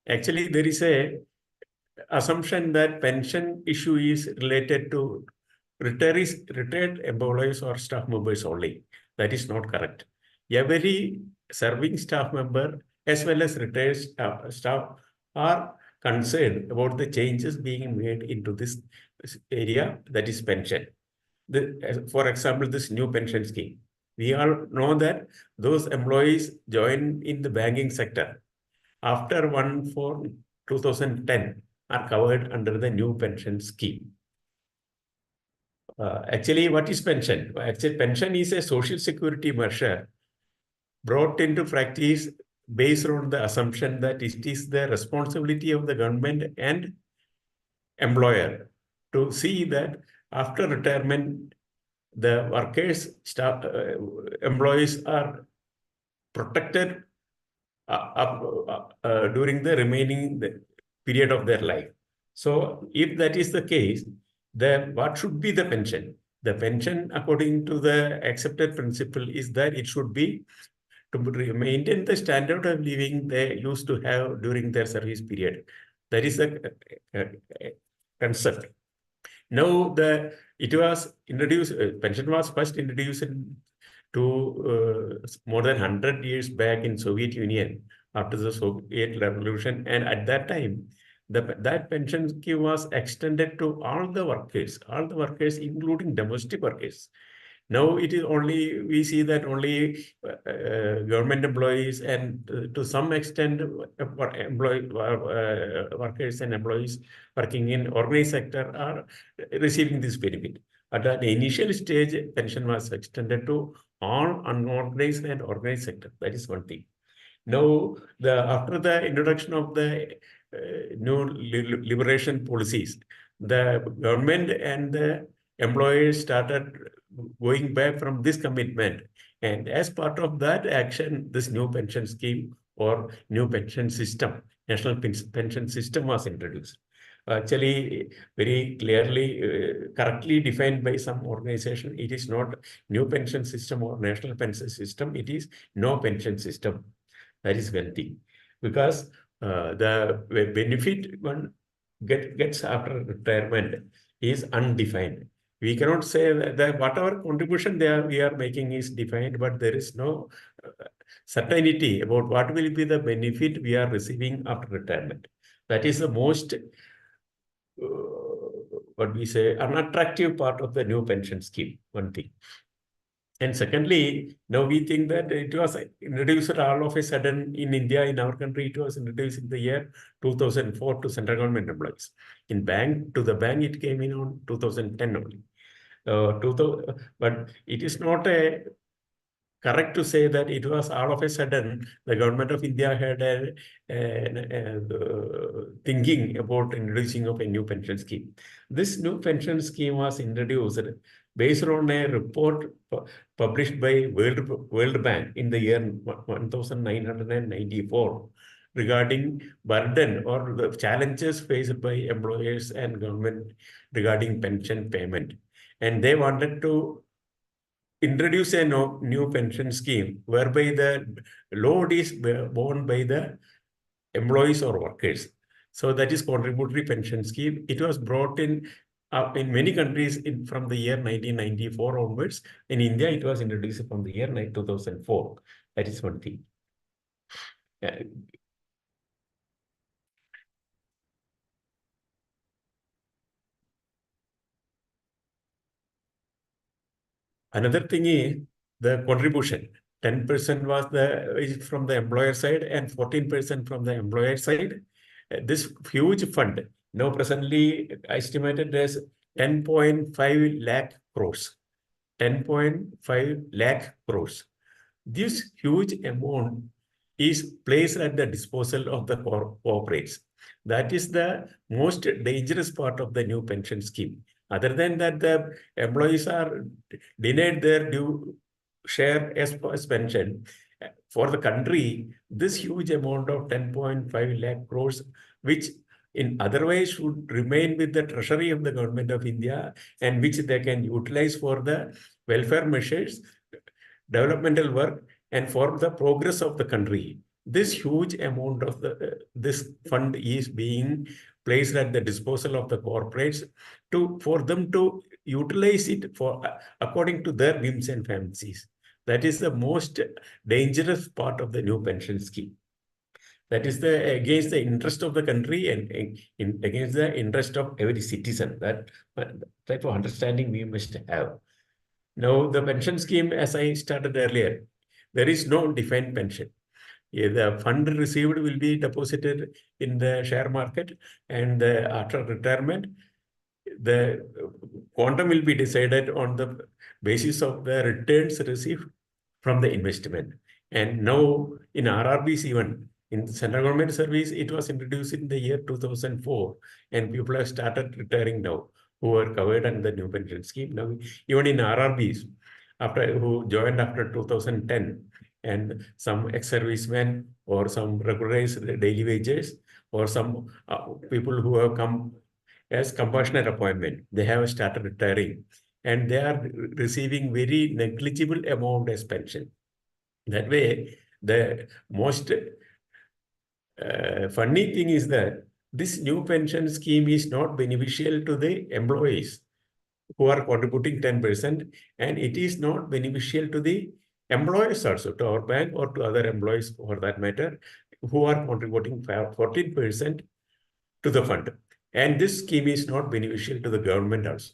Actually, there is a assumption that pension issue is related to retired employees or staff members only. That is not correct. Every serving staff member as well as retired staff are concerned about the changes being made into this area, that is pension. For example, this new pension scheme. We all know that those employees join in the banking sector after 1/4/2010 are covered under the new pension scheme. Actually, what is pension? Actually, pension is a social security measure brought into practice based on the assumption that it is the responsibility of the government and employer to see that after retirement, the workers, staff, employees are protected during the remaining period of their life. So if that is the case, then what should be the pension? The pension, according to the accepted principle, is that it should be to maintain the standard of living they used to have during their service period. That is the concept. Now, it was introduced, pension was first introduced to more than 100 years back in Soviet Union after the Soviet Revolution. And at that time, that pension scheme was extended to all the workers, including domestic workers. Now it is only, we see that only government employees and to some extent workers and employees working in organized sector are receiving this benefit. At an initial stage, pension was extended to all unorganized and organized sector. That is one thing. Now, after the introduction of the new liberation policies, the government and the employers started going back from this commitment. And as part of that action, this new pension scheme or new pension system, national pension system was introduced. actually very clearly, correctly defined by some organization. It is not new pension system or national pension system. It is no pension system. That is one thing. Because the benefit one gets after retirement is undefined. We cannot say that whatever contribution we are making is defined, but there is no certainty about what will be the benefit we are receiving after retirement. That is the most, what we say, unattractive part of the new pension scheme, one thing. And secondly, now we think that it was introduced all of a sudden in India, in our country, it was introduced in the year 2004 to central government employees. In bank, to the bank, it came in on 2010 only. But it is not a correct to say that it was all of a sudden the government of India had a thinking about introducing of a new pension scheme. This new pension scheme was introduced based on a report published by World Bank in the year 1994 regarding burden or the challenges faced by employers and government regarding pension payment. And they wanted to introduce a new pension scheme whereby the load is borne by the employees or workers. So that is contributory pension scheme. It was brought in many countries from the year 1994 onwards. In India, it was introduced from the year 2004. That is one thing. Another thing is the contribution. 10% was from the employer side and 14% from the employer side. This huge fund, now presently estimated as 10.5 lakh crores. 10.5 lakh crores. This huge amount is placed at the disposal of the corporates. That is the most dangerous part of the new pension scheme. Other than that, the employees are denied their due share as pension. For the country, this huge amount of 10.5 lakh crores, which in other ways should remain with the treasury of the government of India and which they can utilize for the welfare measures, developmental work, and for the progress of the country. This huge amount of this fund is being placed at the disposal of the corporates for them to utilize it for according to their whims and fancies. That is the most dangerous part of the new pension scheme. That is against the interest of the country and against the interest of every citizen. That type of understanding we must have. Now, the pension scheme, as I started earlier, there is no defined pension. The fund received will be deposited in the share market, and after retirement, the quantum will be decided on the basis of the returns received from the investment. And now in RRBs even, in central government service, it was introduced in the year 2004, and people have started retiring now who are covered under the new pension scheme. Now, even in RRBs, who joined after 2010, and some ex-servicemen or some regularized daily wages or some people who have come as compassionate appointment, they have started retiring and they are receiving very negligible amount as pension. That way, the most funny thing is that this new pension scheme is not beneficial to the employees who are contributing 10%, and it is not beneficial to the employers also, to our bank or to other employees for that matter, who are contributing 14% to the fund. And this scheme is not beneficial to the government also.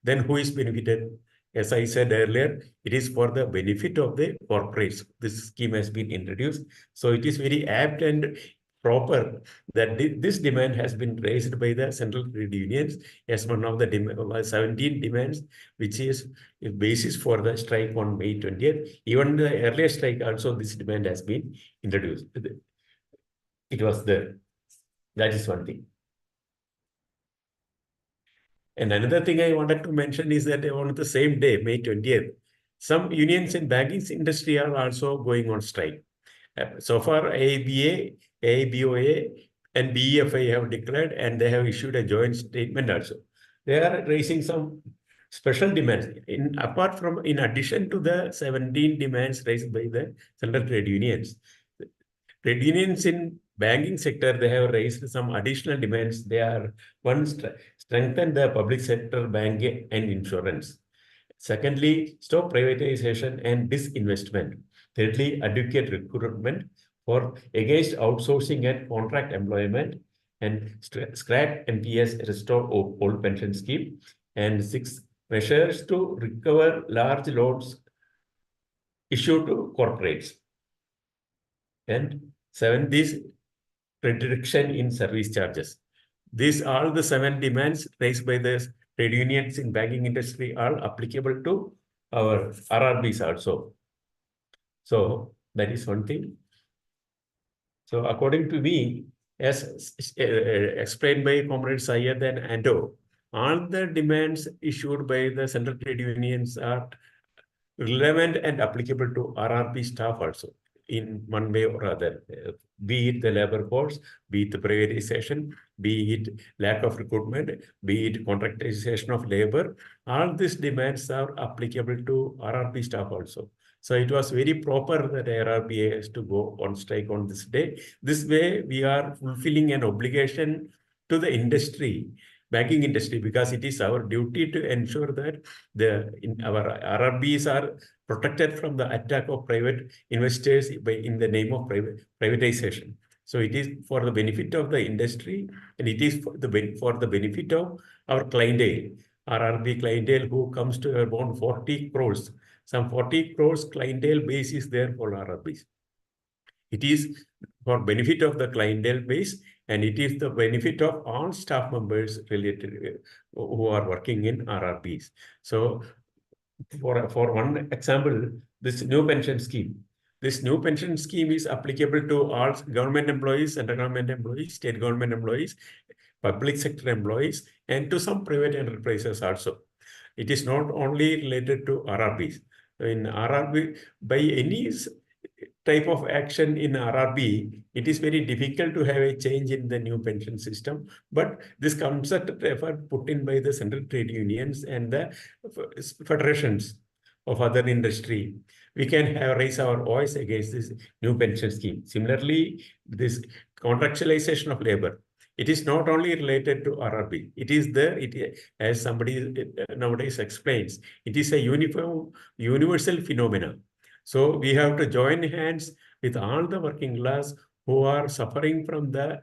Then who is benefited? As I said earlier, it is for the benefit of the corporates. This scheme has been introduced. So it is very apt and proper that this demand has been raised by the central trade unions as one of the 17 demands, which is a basis for the strike on May 20th. Even the earlier strike also, this demand has been introduced. It was there. That is one thing. And another thing I wanted to mention is that on the same day, May 20th, some unions in banking industry are also going on strike. So far, AIRRBEA, AIRRBEA, and BEFI have declared, and they have issued a joint statement also. They are raising some special demands in addition to the 17 demands raised by the central trade unions. Trade unions in banking sector, they have raised some additional demands. They are one, strengthen the public sector banking and insurance. Secondly, stop privatization and disinvestment. Thirdly, adequate recruitment for against outsourcing and contract employment, and scrap NPS, restore old pension scheme. And six, measures to recover large loans issued to corporates. And seven, this reduction in service charges. These are the 7 demands raised by the trade unions in banking industry are applicable to our RRBs also. So that is one thing. So according to me, as explained by Comrade Syed and Ando, all the demands issued by the central trade unions are relevant and applicable to RRB staff also in one way or other, be it the labor force, be it the privatization, be it lack of recruitment, be it contractization of labor. All these demands are applicable to RRB staff also. So it was very proper that AIRRBA has to go on strike on this day. This way, we are fulfilling an obligation to the industry, banking industry, because it is our duty to ensure that our RRBs are protected from the attack of private investors in the name of privatization. So it is for the benefit of the industry, and it is for the benefit of our clientele, RRB clientele, who comes to around 40 crores. Some 40 crores clientele base is there for RRBs. It is for benefit of the clientele base, and it is the benefit of all staff members related who are working in RRBs. So for one example, this new pension scheme. This new pension scheme is applicable to all government employees, central government employees, state government employees, public sector employees, and to some private enterprises also. It is not only related to RRBs. In RRB, by any type of action in RRB, it is very difficult to have a change in the new pension system. But this concerted effort put in by the central trade unions and the federations of other industry, we can raise our voice against this new pension scheme. Similarly, this contractualization of labor, it is not only related to RRB. It is there, as somebody nowadays explains, it is a universal phenomenon. So we have to join hands with all the working class who are suffering from the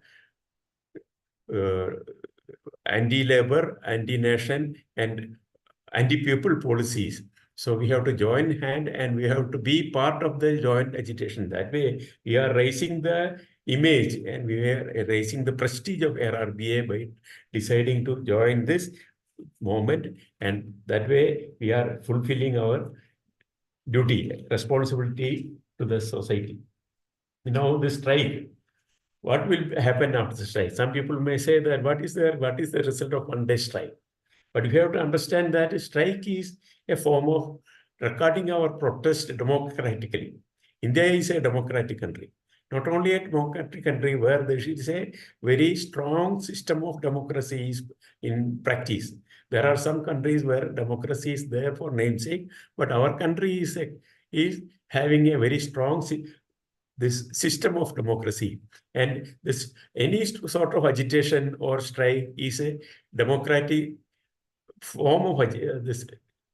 anti-labor, anti-nation, and anti-people policies. So we have to join hand, and we have to be part of the joint agitation. That way, we are raising the image, and we are raising the prestige of AIRRBA by deciding to join this movement. And that way, we are fulfilling our duty, responsibility to the society. This strike, what will happen after the strike? Some people may say that what is the result of one day strike? But we have to understand that a strike is a form of recording our protest democratically. India is a democratic country. Not only a democratic country where there is a very strong system of democracy in practice. There are some countries where democracy is there for namesake, but our country is having a very strong this system of democracy. And this any sort of agitation or strike is a democratic form of this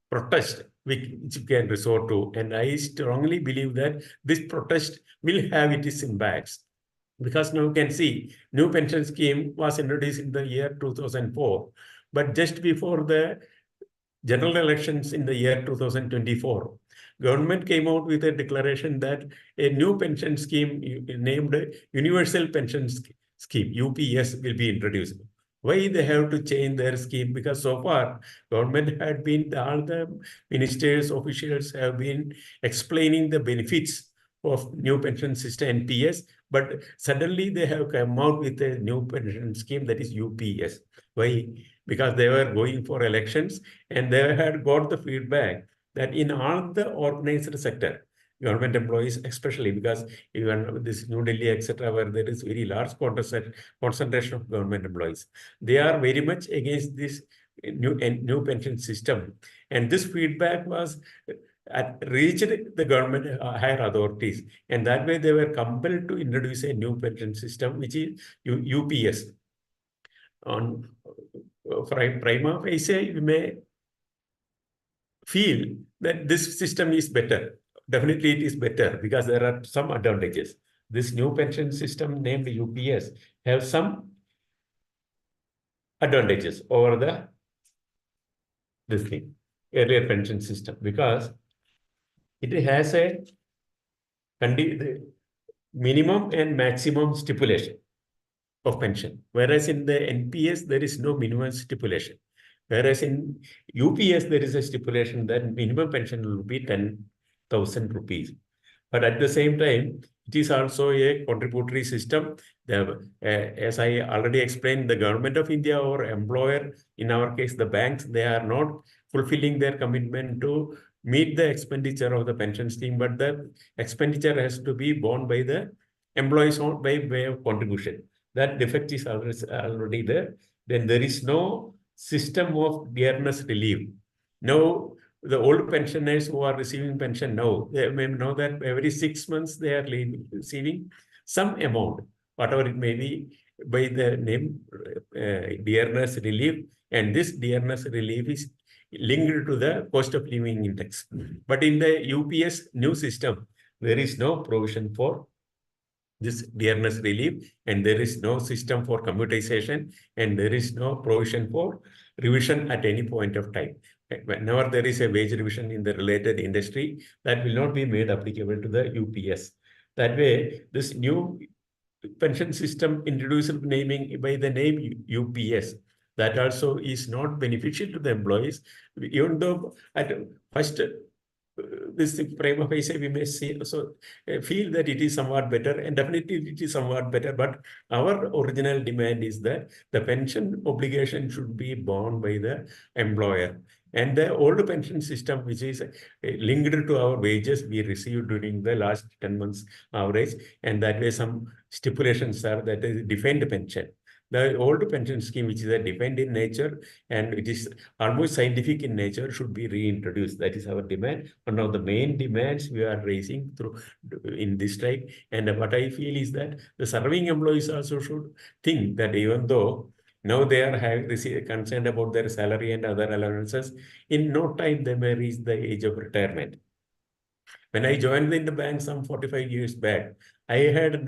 protest which you can resort to. And I strongly believe that this protest will have its impacts. Because now you can see, new pension scheme was introduced in the year 2004. But just before the general elections in the year 2024, government came out with a declaration that a new pension scheme named Universal Pension Scheme, UPS, will be introduced. Why they have to change their scheme? Because so far, government had been, all the ministers, officials have been explaining the benefits of new pension system, NPS, but suddenly they have come out with a new pension scheme that is UPS. Why? Because they were going for elections and they had got the feedback that in all the organized sector, government employees, especially because even this New Delhi, etc., where there is very large concentration of government employees, they are very much against this new pension system. And this feedback was reached the government higher authorities, and that way they were compelled to introduce a new pension system, which is UPS. On prima facie, we may feel that this system is better. Definitely it is better because there are some advantages. This new pension system named UPS has some advantages over this thing, earlier pension system, because it has a minimum and maximum stipulation of pension. Whereas in the NPS, there is no minimum stipulation. Whereas in UPS, there is a stipulation that minimum pension will be 10,000 rupees. But at the same time, it is also a contributory system. As I already explained, the government of India or employer, in our case, the banks, they are not fulfilling their commitment to meet the expenditure of the pension scheme, but the expenditure has to be borne by the employees by way of contribution. That defect is already there. Then there is no system of dearness relief. No, the old pensioners who are receiving pension now, they may know that every 6 months they are receiving some amount, whatever it may be, by the name dearness relief. And this dearness relief is linked to the cost of living index. But in the UPS new system, there is no provision for this dearness relief, and there is no system for commutation, and there is no provision for revision at any point of time. Whenever there is a wage revision in the related industry, that will not be made applicable to the UPS. That way, this new pension system introduced naming by the name UPS, that also is not beneficial to the employees, even though at first this prima facie we may see, so feel that it is somewhat better, and definitely it is somewhat better, but our original demand is that the pension obligation should be borne by the employer. And the old pension system, which is linked to our wages we received during the last 10 months average, and that way some stipulations are that is defined pension. The old pension scheme, which is a defined in nature and it is almost scientific in nature, should be reintroduced. That is our demand. One of the main demands we are raising through in this strike. And what I feel is that the serving employees also should think that even though now they are concerned about their salary and other allowances, in no time they may reach the age of retirement. When I joined in the bank some 45 years back, I had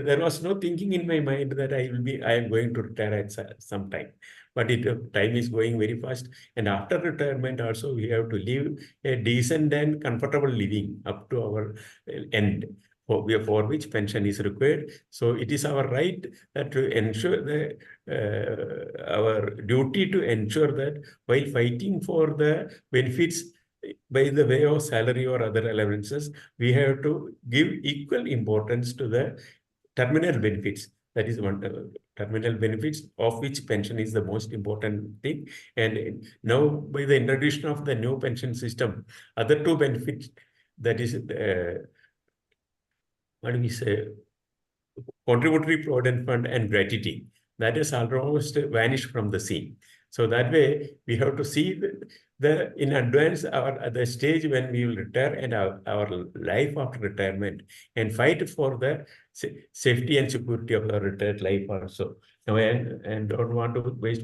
there was no thinking in my mind that I am going to retire at some time. But time is going very fast. And after retirement also, we have to live a decent and comfortable living up to our end, for which pension is required. So it is our right that to ensure our duty to ensure that while fighting for the benefits by the way of salary or other allowances, we have to give equal importance to the terminal benefits. That is one terminal benefits, of which pension is the most important thing. And now by the introduction of the new pension system, other two benefits, that is, what do we say, contributory provident fund and gratuity, that has almost vanished from the scene. So that way, we have to see in advance at the stage when we will retire and our life after retirement, and fight for the safety and security of our retired life also. Now, and don't want to waste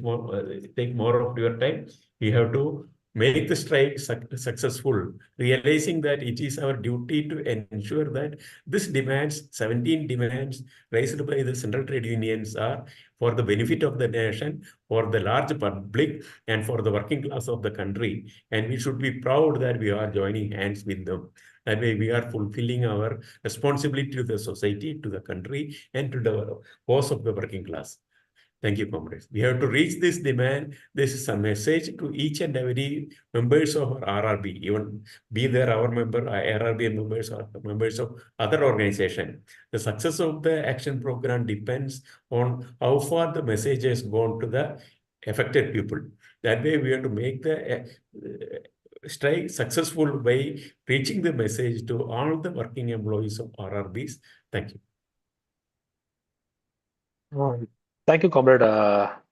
take more of your time. We have to make the strike successful, realizing that it is our duty to ensure that this 17 demands raised by the central trade unions are for the benefit of the nation, for the large public, and for the working class of the country. And we should be proud that we are joining hands with them. That way we are fulfilling our responsibility to the society, to the country, and to the cause of the working class. Thank you, comrades. We have to reach this demand. This is a message to each and every members of our RRB, even be there our member, AIRRBEA members, or members of other organization. The success of the action program depends on how far the message has gone to the affected people. That way, we have to make the strike successful by reaching the message to all the working employees of RRBs? Thank you. Thank you, Comrade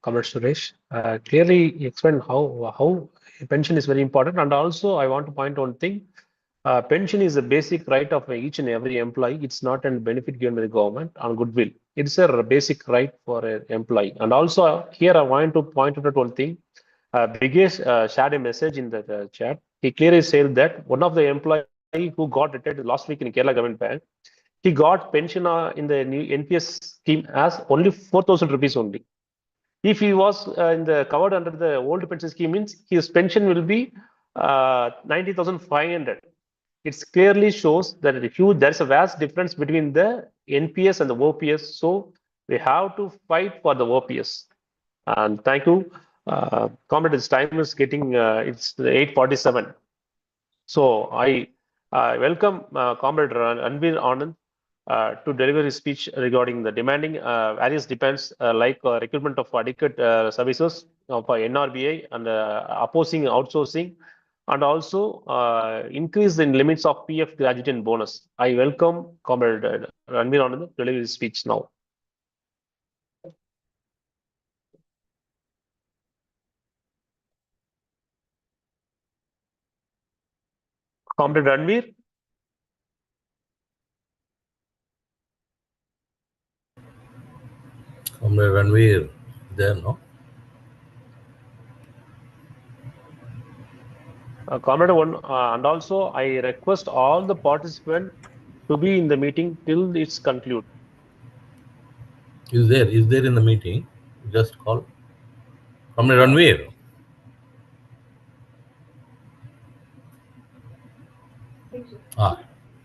Suresh. Clearly, you explained how pension is very important, and also I want to point one thing. Pension is a basic right of each and every employee. It's not a benefit given by the government on goodwill. It's a basic right for an employee. And also here I want to point out one thing. Brigesh shared a message in the chat. He clearly said that one of the employee who got retired last week in Kerala Government Bank, he got pension in the new NPS scheme as only 4,000 rupees only. If he was covered under the old pension scheme, means his pension will be 90,500. It clearly shows that there's a vast difference between the NPS and the OPS. So we have to fight for the OPS. And thank you, Comrade. This time is getting it's 8:47. So I welcome Comrade Ranveer Anand to deliver his speech regarding the demanding various demands like recruitment of adequate services for NRBA and opposing outsourcing, and also increase in limits of PF graduate and bonus. I welcome Comrade Ranveer Anand to deliver his speech now. Comrade Ranveer. Comrade Ranveer, there, no? Comrade one, and also I request all the participants to be in the meeting till it's conclude. Is there in the meeting? Just call. Comrade Ranveer.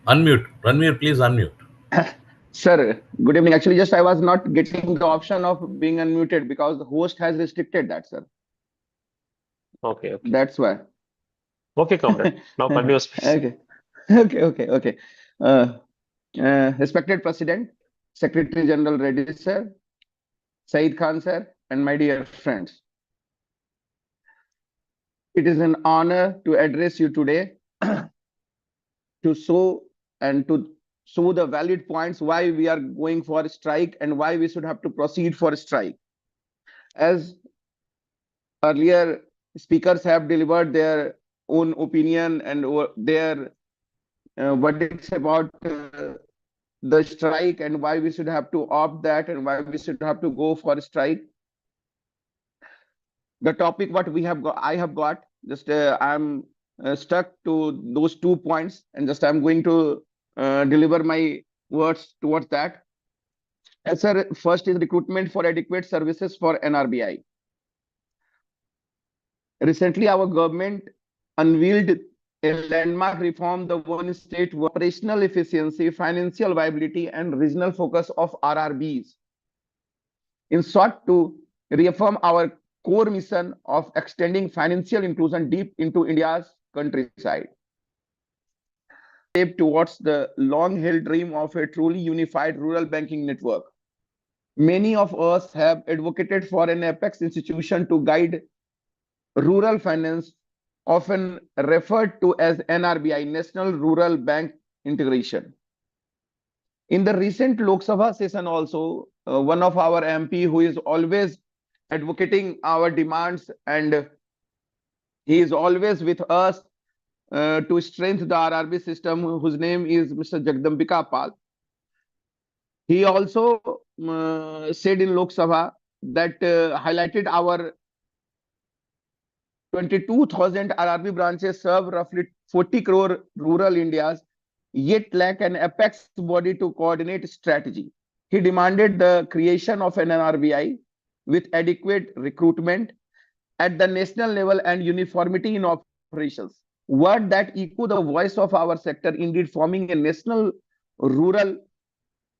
Unmute. Ranveer, please unmute. Sir, good evening. Actually, just I was not getting the option of being unmuted because the host has restricted that, sir. Okay. That's why. Okay, Comrade. Now continue, please. Okay. Respected President, Secretary General Reddy, sir, Saeed Khan, sir, and my dear friends. It is an honor to address you today to show the valid points why we are going for a strike and why we should have to proceed for a strike. As earlier speakers have delivered their own opinion and their verdicts about the strike and why we should have to opt that and why we should have to go for a strike. The topic what we have got, I have got, just I'm stuck to those 2 points, and just I'm going to deliver my words towards that. As sir, first is recruitment for adequate services for NRBI. Recently, our government unveiled a landmark reform, the one state operational efficiency, financial viability, and regional focus of RRBs. In short, to reaffirm our core mission of extending financial inclusion deep into India's countryside. Towards the long-held dream of a truly unified rural banking network. Many of us have advocated for an apex institution to guide rural finance, often referred to as NRBI, National Rural Bank Integration. In the recent Lok Sabha session also, one of our MP who is always advocating our demands and he is always with us to strengthen the RRB system, whose name is Mr. Jagdambika Pal. He also said in Lok Sabha that highlighted our 22,000 RRB branches serve roughly 40 crore rural Indias, yet lack an apex body to coordinate strategy. He demanded the creation of an NRBI with adequate recruitment at the national level and uniformity in operations. Word that echo the voice of our sector, indeed forming a national rural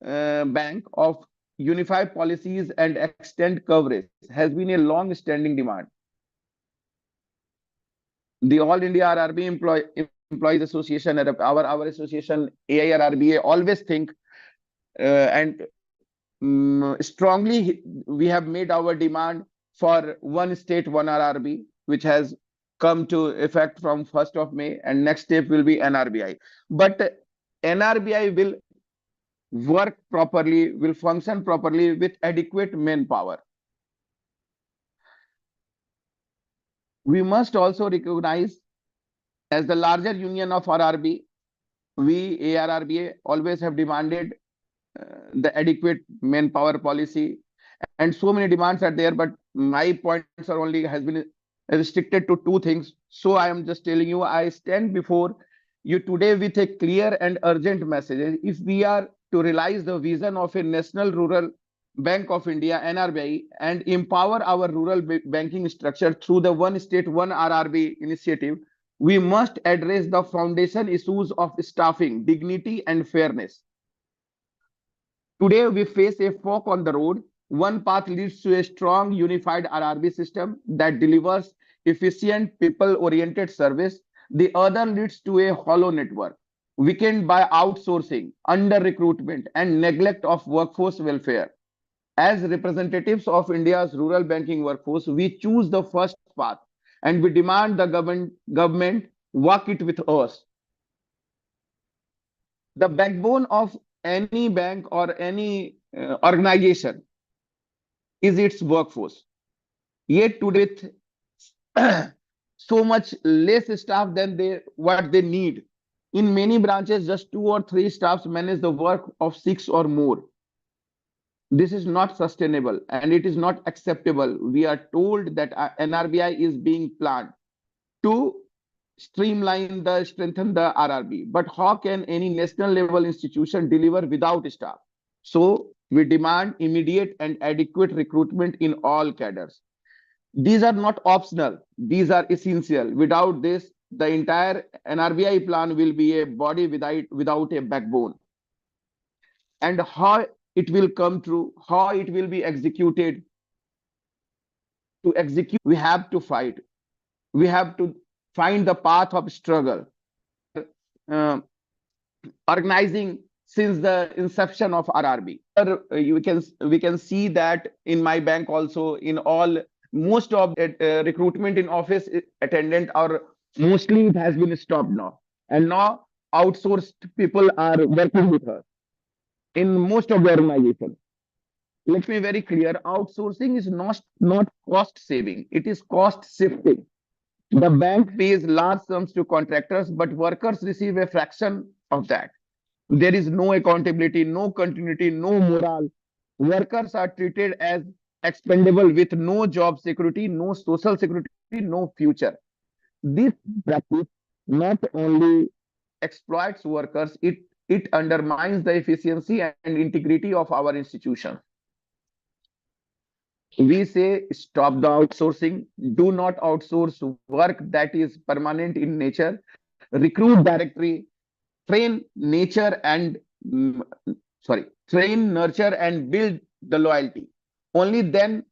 bank of unified policies and extend coverage has been a long-standing demand. The All India RRB Employees Association, our association AIRRBEA, always think and strongly we have made our demand for one state, one RRB, which has come to effect from 1st of May, and next step will be NRBI. But NRBI will work properly, will function properly with adequate manpower. We must also recognize, as the larger union of RRB, we AIRRBA always have demanded the adequate manpower policy, and so many demands are there, but my points are only has been restricted to two things. So I am just telling you, I stand before you today with a clear and urgent message. If we are to realize the vision of a National Rural Bank of India, NRBI, and empower our rural banking structure through the One State, One RRB initiative, we must address the foundation issues of staffing, dignity, and fairness. Today, we face a fork on the road. One path leads to a strong, unified RRB system that delivers efficient, people-oriented service. The other leads to a hollow network, weakened by outsourcing, under-recruitment, and neglect of workforce welfare. As representatives of India's rural banking workforce, we choose the first path, and we demand the government walk it with us. The backbone of any bank or any organization is its workforce. Yet today, with so much less staff than what they need, in many branches, just 2 or 3 staffs manage the work of 6 or more. This is not sustainable and it is not acceptable. We are told that NRBI is being planned to strengthen the RRB. But how can any national level institution deliver without staff? So we demand immediate and adequate recruitment in all cadres. These are not optional. These are essential. Without this, the entire NRBI plan will be a body without a backbone. And how it will come true, how it will be executed. To execute, we have to fight. We have to find the path of struggle. Organizing since the inception of RRB. We can see that in my bank also, in all, most of recruitment in office attendant, or mostly it has been stopped now. And now outsourced people are working with her in most of the organization. Let me be very clear, outsourcing is not cost saving, it is cost shifting. The bank pays large sums to contractors, but workers receive a fraction of that. There is no accountability, no continuity, no morale. Workers are treated as expendable with no job security, no social security, no future. This practice not only exploits workers, it undermines the efficiency and integrity of our institutions. We say stop the outsourcing, do not outsource work that is permanent in nature, recruit directly, train, nurture, and build the loyalty. Only then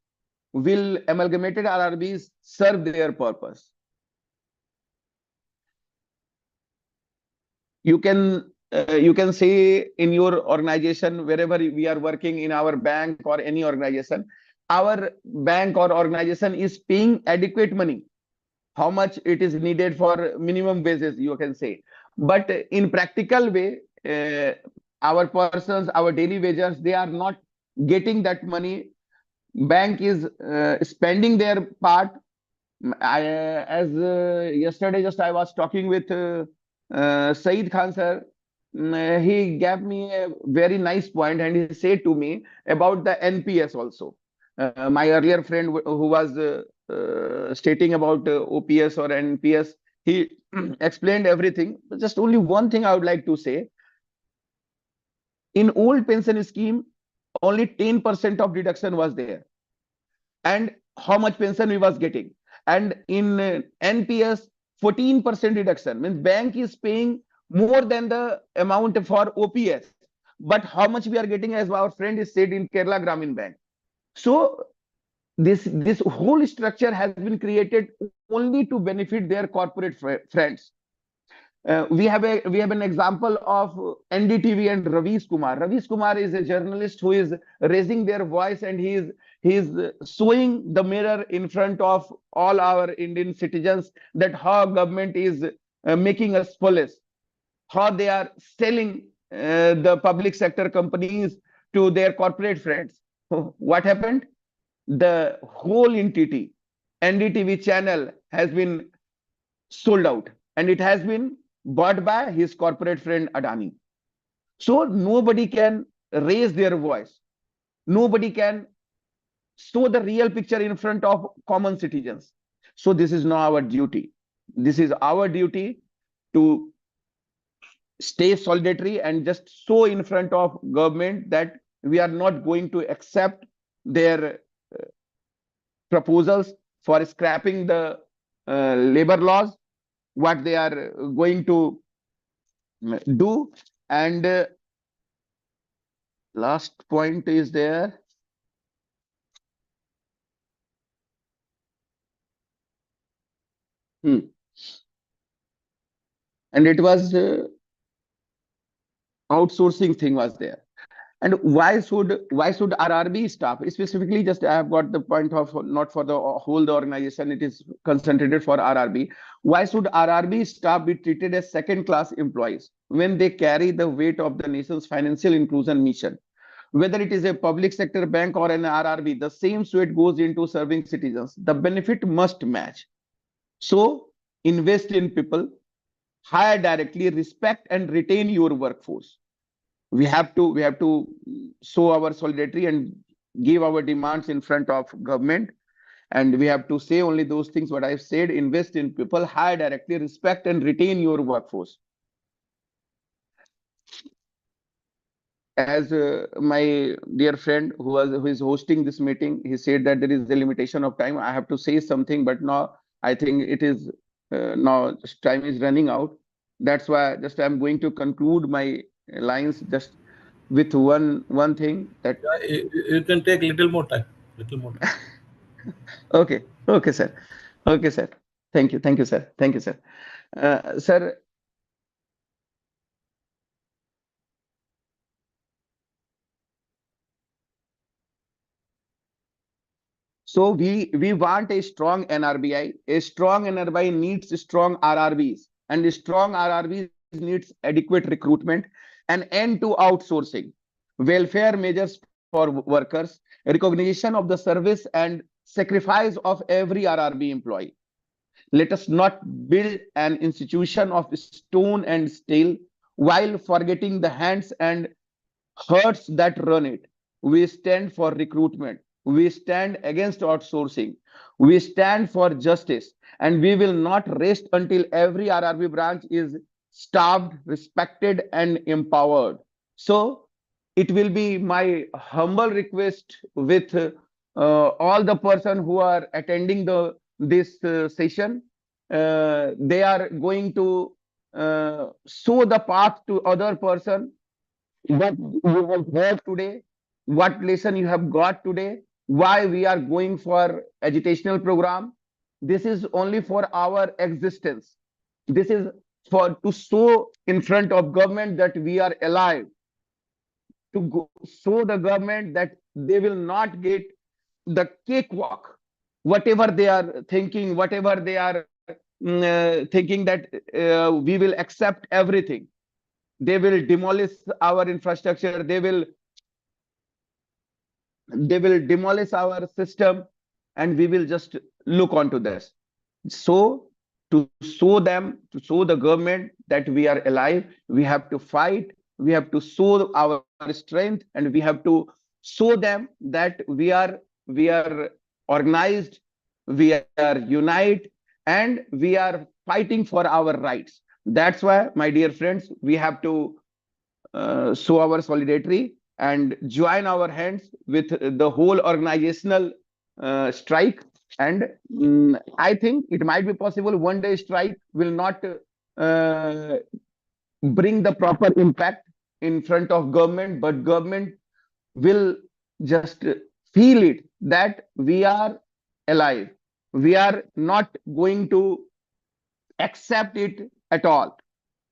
will amalgamated RRBs serve their purpose. You can say in your organization, wherever we are working, in our bank or any organization, our bank or organization is paying adequate money. How much it is needed for minimum wages, you can say. But in practical way, our persons, our daily wages, they are not getting that money. Bank is spending their part. Yesterday, just I was talking with Saeed Khan sir. He gave me a very nice point, and he said to me about the NPS also. My earlier friend who was stating about OPS or NPS, he explained everything. Just only one thing I would like to say. In old pension scheme, only 10% of deduction was there. And how much pension we was getting. And in NPS, 14% deduction. Means bank is paying more than the amount for OPS. But how much we are getting, as our friend is said, in Kerala Grameen Bank. So this whole structure has been created only to benefit their corporate friends. We have an example of NDTV and Ravish Kumar. Ravish Kumar is a journalist who is raising their voice, and he He's showing the mirror in front of all our Indian citizens that how government is making us foolish, how they are selling the public sector companies to their corporate friends. What happened? The whole entity, NDTV channel, has been sold out, and it has been bought by his corporate friend Adani. So nobody can raise their voice. Nobody can show the real picture in front of common citizens. So this is not our duty. This is our duty to stay solitary and just show in front of government that we are not going to accept their proposals for scrapping the labor laws, what they are going to do. And last point is there. And it was outsourcing thing was there. And why should RRB stop? Specifically, just I have got the point of not for the whole the organization, it is concentrated for RRB. Why should RRB staff be treated as second-class employees when they carry the weight of the nation's financial inclusion mission? Whether it is a public sector bank or an RRB, the same sweat goes into serving citizens. The benefit must match. So invest in people, hire directly, respect and retain your workforce. We have to show our solidarity and give our demands in front of government, and we have to say only those things what I've said. Invest in people, hire directly, respect and retain your workforce. As my dear friend who is hosting this meeting, he said that there is a limitation of time. I have to say something, but now I think it is now time is running out. That's why just I'm going to conclude my lines just with one thing that you can take little more time. Okay, sir. Thank you, sir. Sir, so we want a strong NRBI. A strong NRBI needs strong RRBs, and strong RRBs needs adequate recruitment, an end to outsourcing, welfare measures for workers, recognition of the service and sacrifice of every RRB employee. Let us not build an institution of stone and steel while forgetting the hands and hearts that run it. We stand for recruitment. We stand against outsourcing. We stand for justice. And we will not rest until every RRB branch is staffed, respected, and empowered. So it will be my humble request with all the person who are attending this session. They are going to show the path to other person what you have heard today, what lesson you have got today, why we are going for educational program. This is only for our existence. This is for to show in front of government that we are alive, to show the government that they will not get the cakewalk, whatever they are thinking, whatever they are thinking that we will accept everything. They will demolish our infrastructure. They will demolish our system, and we will just look onto this. So to show the government that we are alive, we have to fight. We have to show our strength, and we have to show them that we are organized, we are united, and we are fighting for our rights. That's why, my dear friends, we have to show our solidarity and join our hands with the whole organizational strike. And I think it might be possible one day strike will not bring the proper impact in front of government, but government will just feel it that we are alive. We are not going to accept it at all.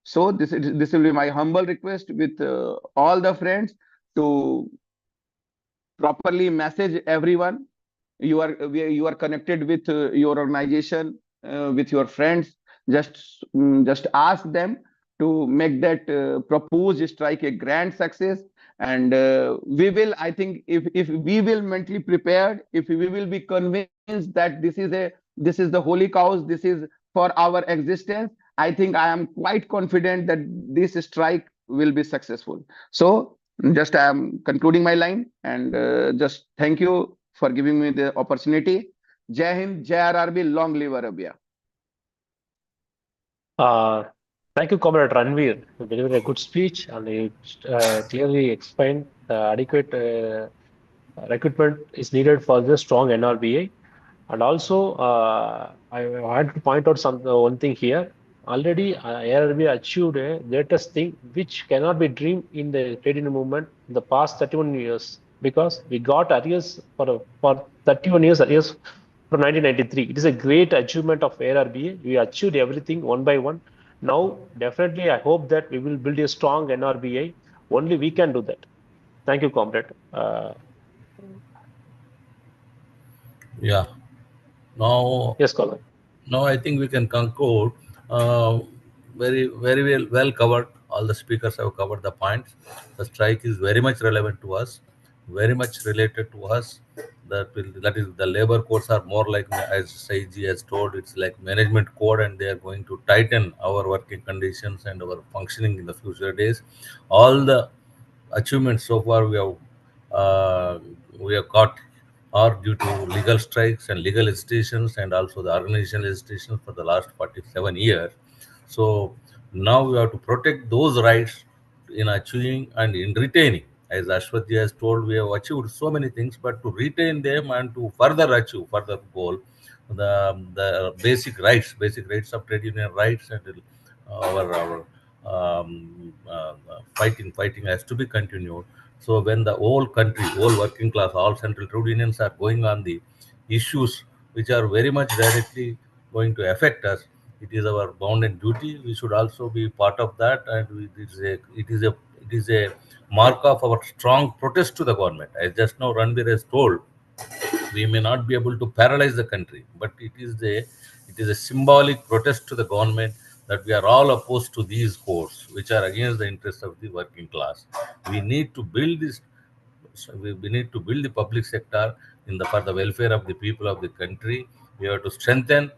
So this will be my humble request with all the friends to properly message everyone. You are connected with your organization, with your friends. Just ask them to make that proposed strike a grand success. And we will, I think, if we will mentally prepared, if we will be convinced that this is the holy cause, this is for our existence, I think I am quite confident that this strike will be successful. So just I am concluding my line, and just thank you for giving me the opportunity. Jai Hind, Jai RRB, long live AIRRBEA. Thank you, Comrade Ranveer. You delivered a good speech, and you clearly explained the adequate recruitment is needed for the strong NRBA. And also, I had to point out one thing here. Already, AIRRBEA achieved a latest thing which cannot be dreamed in the trade union movement in the past 31 years, because we got arrears for 31 years, arrears from 1993. It is a great achievement of AIRRBEA. We achieved everything one by one. Now, definitely, I hope that we will build a strong NRBA. Only we can do that. Thank you, comrade. Yeah. Now, Yes, comrade. now I think we can conclude. Very well covered. All the speakers have covered the points. The strike is very much relevant to us, very much related to us. That is the labor codes are more like, as Saiji has told, it's like management code, and they are going to tighten our working conditions and our functioning in the future days. All the achievements so far we have got are due to legal strikes and legal hesitations, and also the organizational hesitations for the last 47 years. So now we have to protect those rights in achieving and in retaining. As Ashwathi has told, we have achieved so many things, but to retain them and to further achieve further goal, the basic rights of trade union rights, and our fighting has to be continued. So when the whole country, whole working class, all central trade unions are going on the issues which are very much directly going to affect us, it is our bounden duty. We should also be part of that, and it is a mark of our strong protest to the government. As just now Ranveer has told, we may not be able to paralyze the country, but it is a symbolic protest to the government that we are all opposed to these codes, which are against the interests of the working class. We need to build this. We need to build the public sector for the welfare of the people of the country. We have to strengthen.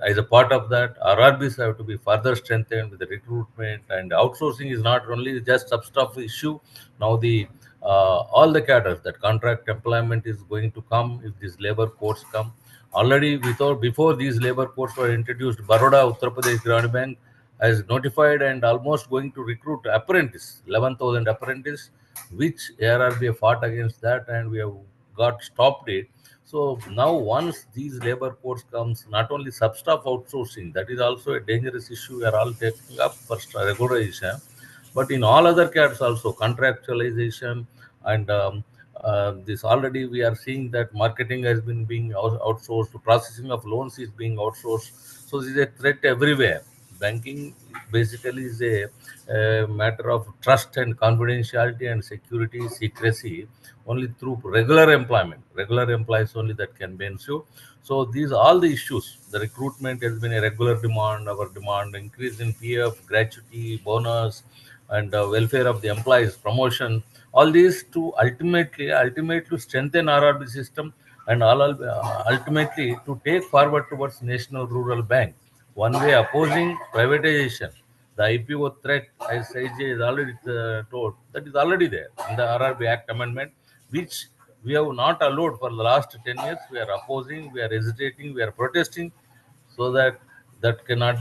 As a part of that, RRBs have to be further strengthened with the recruitment, and outsourcing is not only just substuff issue. Now all the cadres, that contract employment is going to come if these labor codes come. Already before these labor codes were introduced, Baroda Uttar Pradesh Gramin Bank has notified and almost going to recruit 11,000 apprentices, which ARRBA fought against that, and we have got stopped it. So now once these labor codes comes, not only substaff outsourcing, that is also a dangerous issue we are all taking up for regularization, but in all other cases also contractualization, and this already we are seeing that marketing has been being outsourced, processing of loans is being outsourced. So this is a threat everywhere. Banking basically is a matter of trust and confidentiality and security, secrecy, only through regular employment, regular employees only that can be ensured. So these all the issues. The recruitment has been a regular demand. Our demand increase in PF, gratuity, bonus, and welfare of the employees, promotion. All these to ultimately strengthen RRB system, and ultimately to take forward towards national rural bank. One way opposing privatization. The IPO threat, as IJ is already told, that is already there in the RRB Act amendment, which we have not allowed for the last 10 years. We are opposing, we are hesitating, we are protesting, so that could not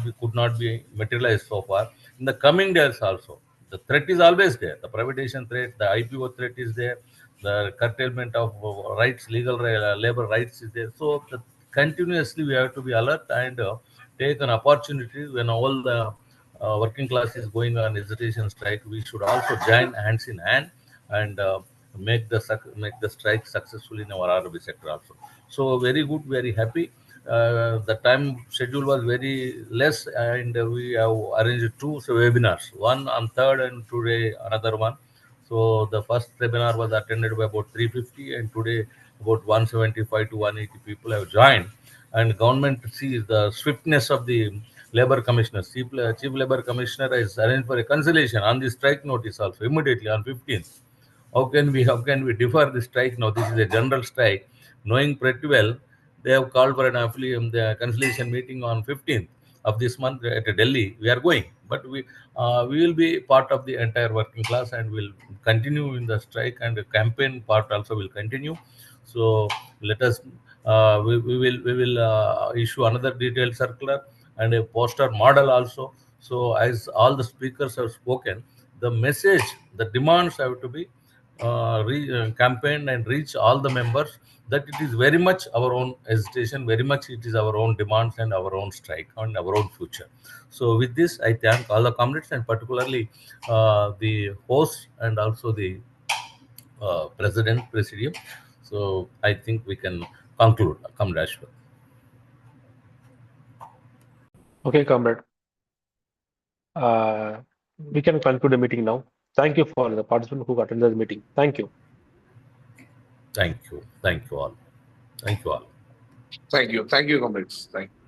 be materialized so far. In the coming days also, the threat is always there. The privatization threat, the IPO threat is there, the curtailment of rights, labor rights is there. So continuously we have to be alert and take an opportunity when all the working class is going on hesitation strike. We should also join hands in hand and make the strike successful in our RRB sector also. So very good, very happy. The time schedule was very less, and we have arranged two webinars, one on third and today another one. So So the first webinar was attended by about 350, and today about 175 to 180 people have joined. And government sees the swiftness of the labor commissioner. Chief Labor Commissioner has arranged for a conciliation on the strike notice also immediately on 15th. How can we defer the strike now? This is a general strike, knowing pretty well they have called for the conciliation meeting on 15th of this month at Delhi. We are going, but we will be part of the entire working class and will continue in the strike, and the campaign part also will continue. So let us we will issue another detailed circular and a poster model also. So as all the speakers have spoken, the message, the demands have to be campaign and reach all the members, that it is very much our own hesitation, very much it is our own demands and our own strike and our own future. So with this, I thank all the comrades, and particularly the host and also the presidium. So I think we can conclude. Comrade Ashwin. Okay, comrade. We can conclude the meeting now. Thank you for the participants who attended the meeting. Thank you. Thank you. Thank you all. Thank you all. Thank you. Thank you, comrades. Thank you.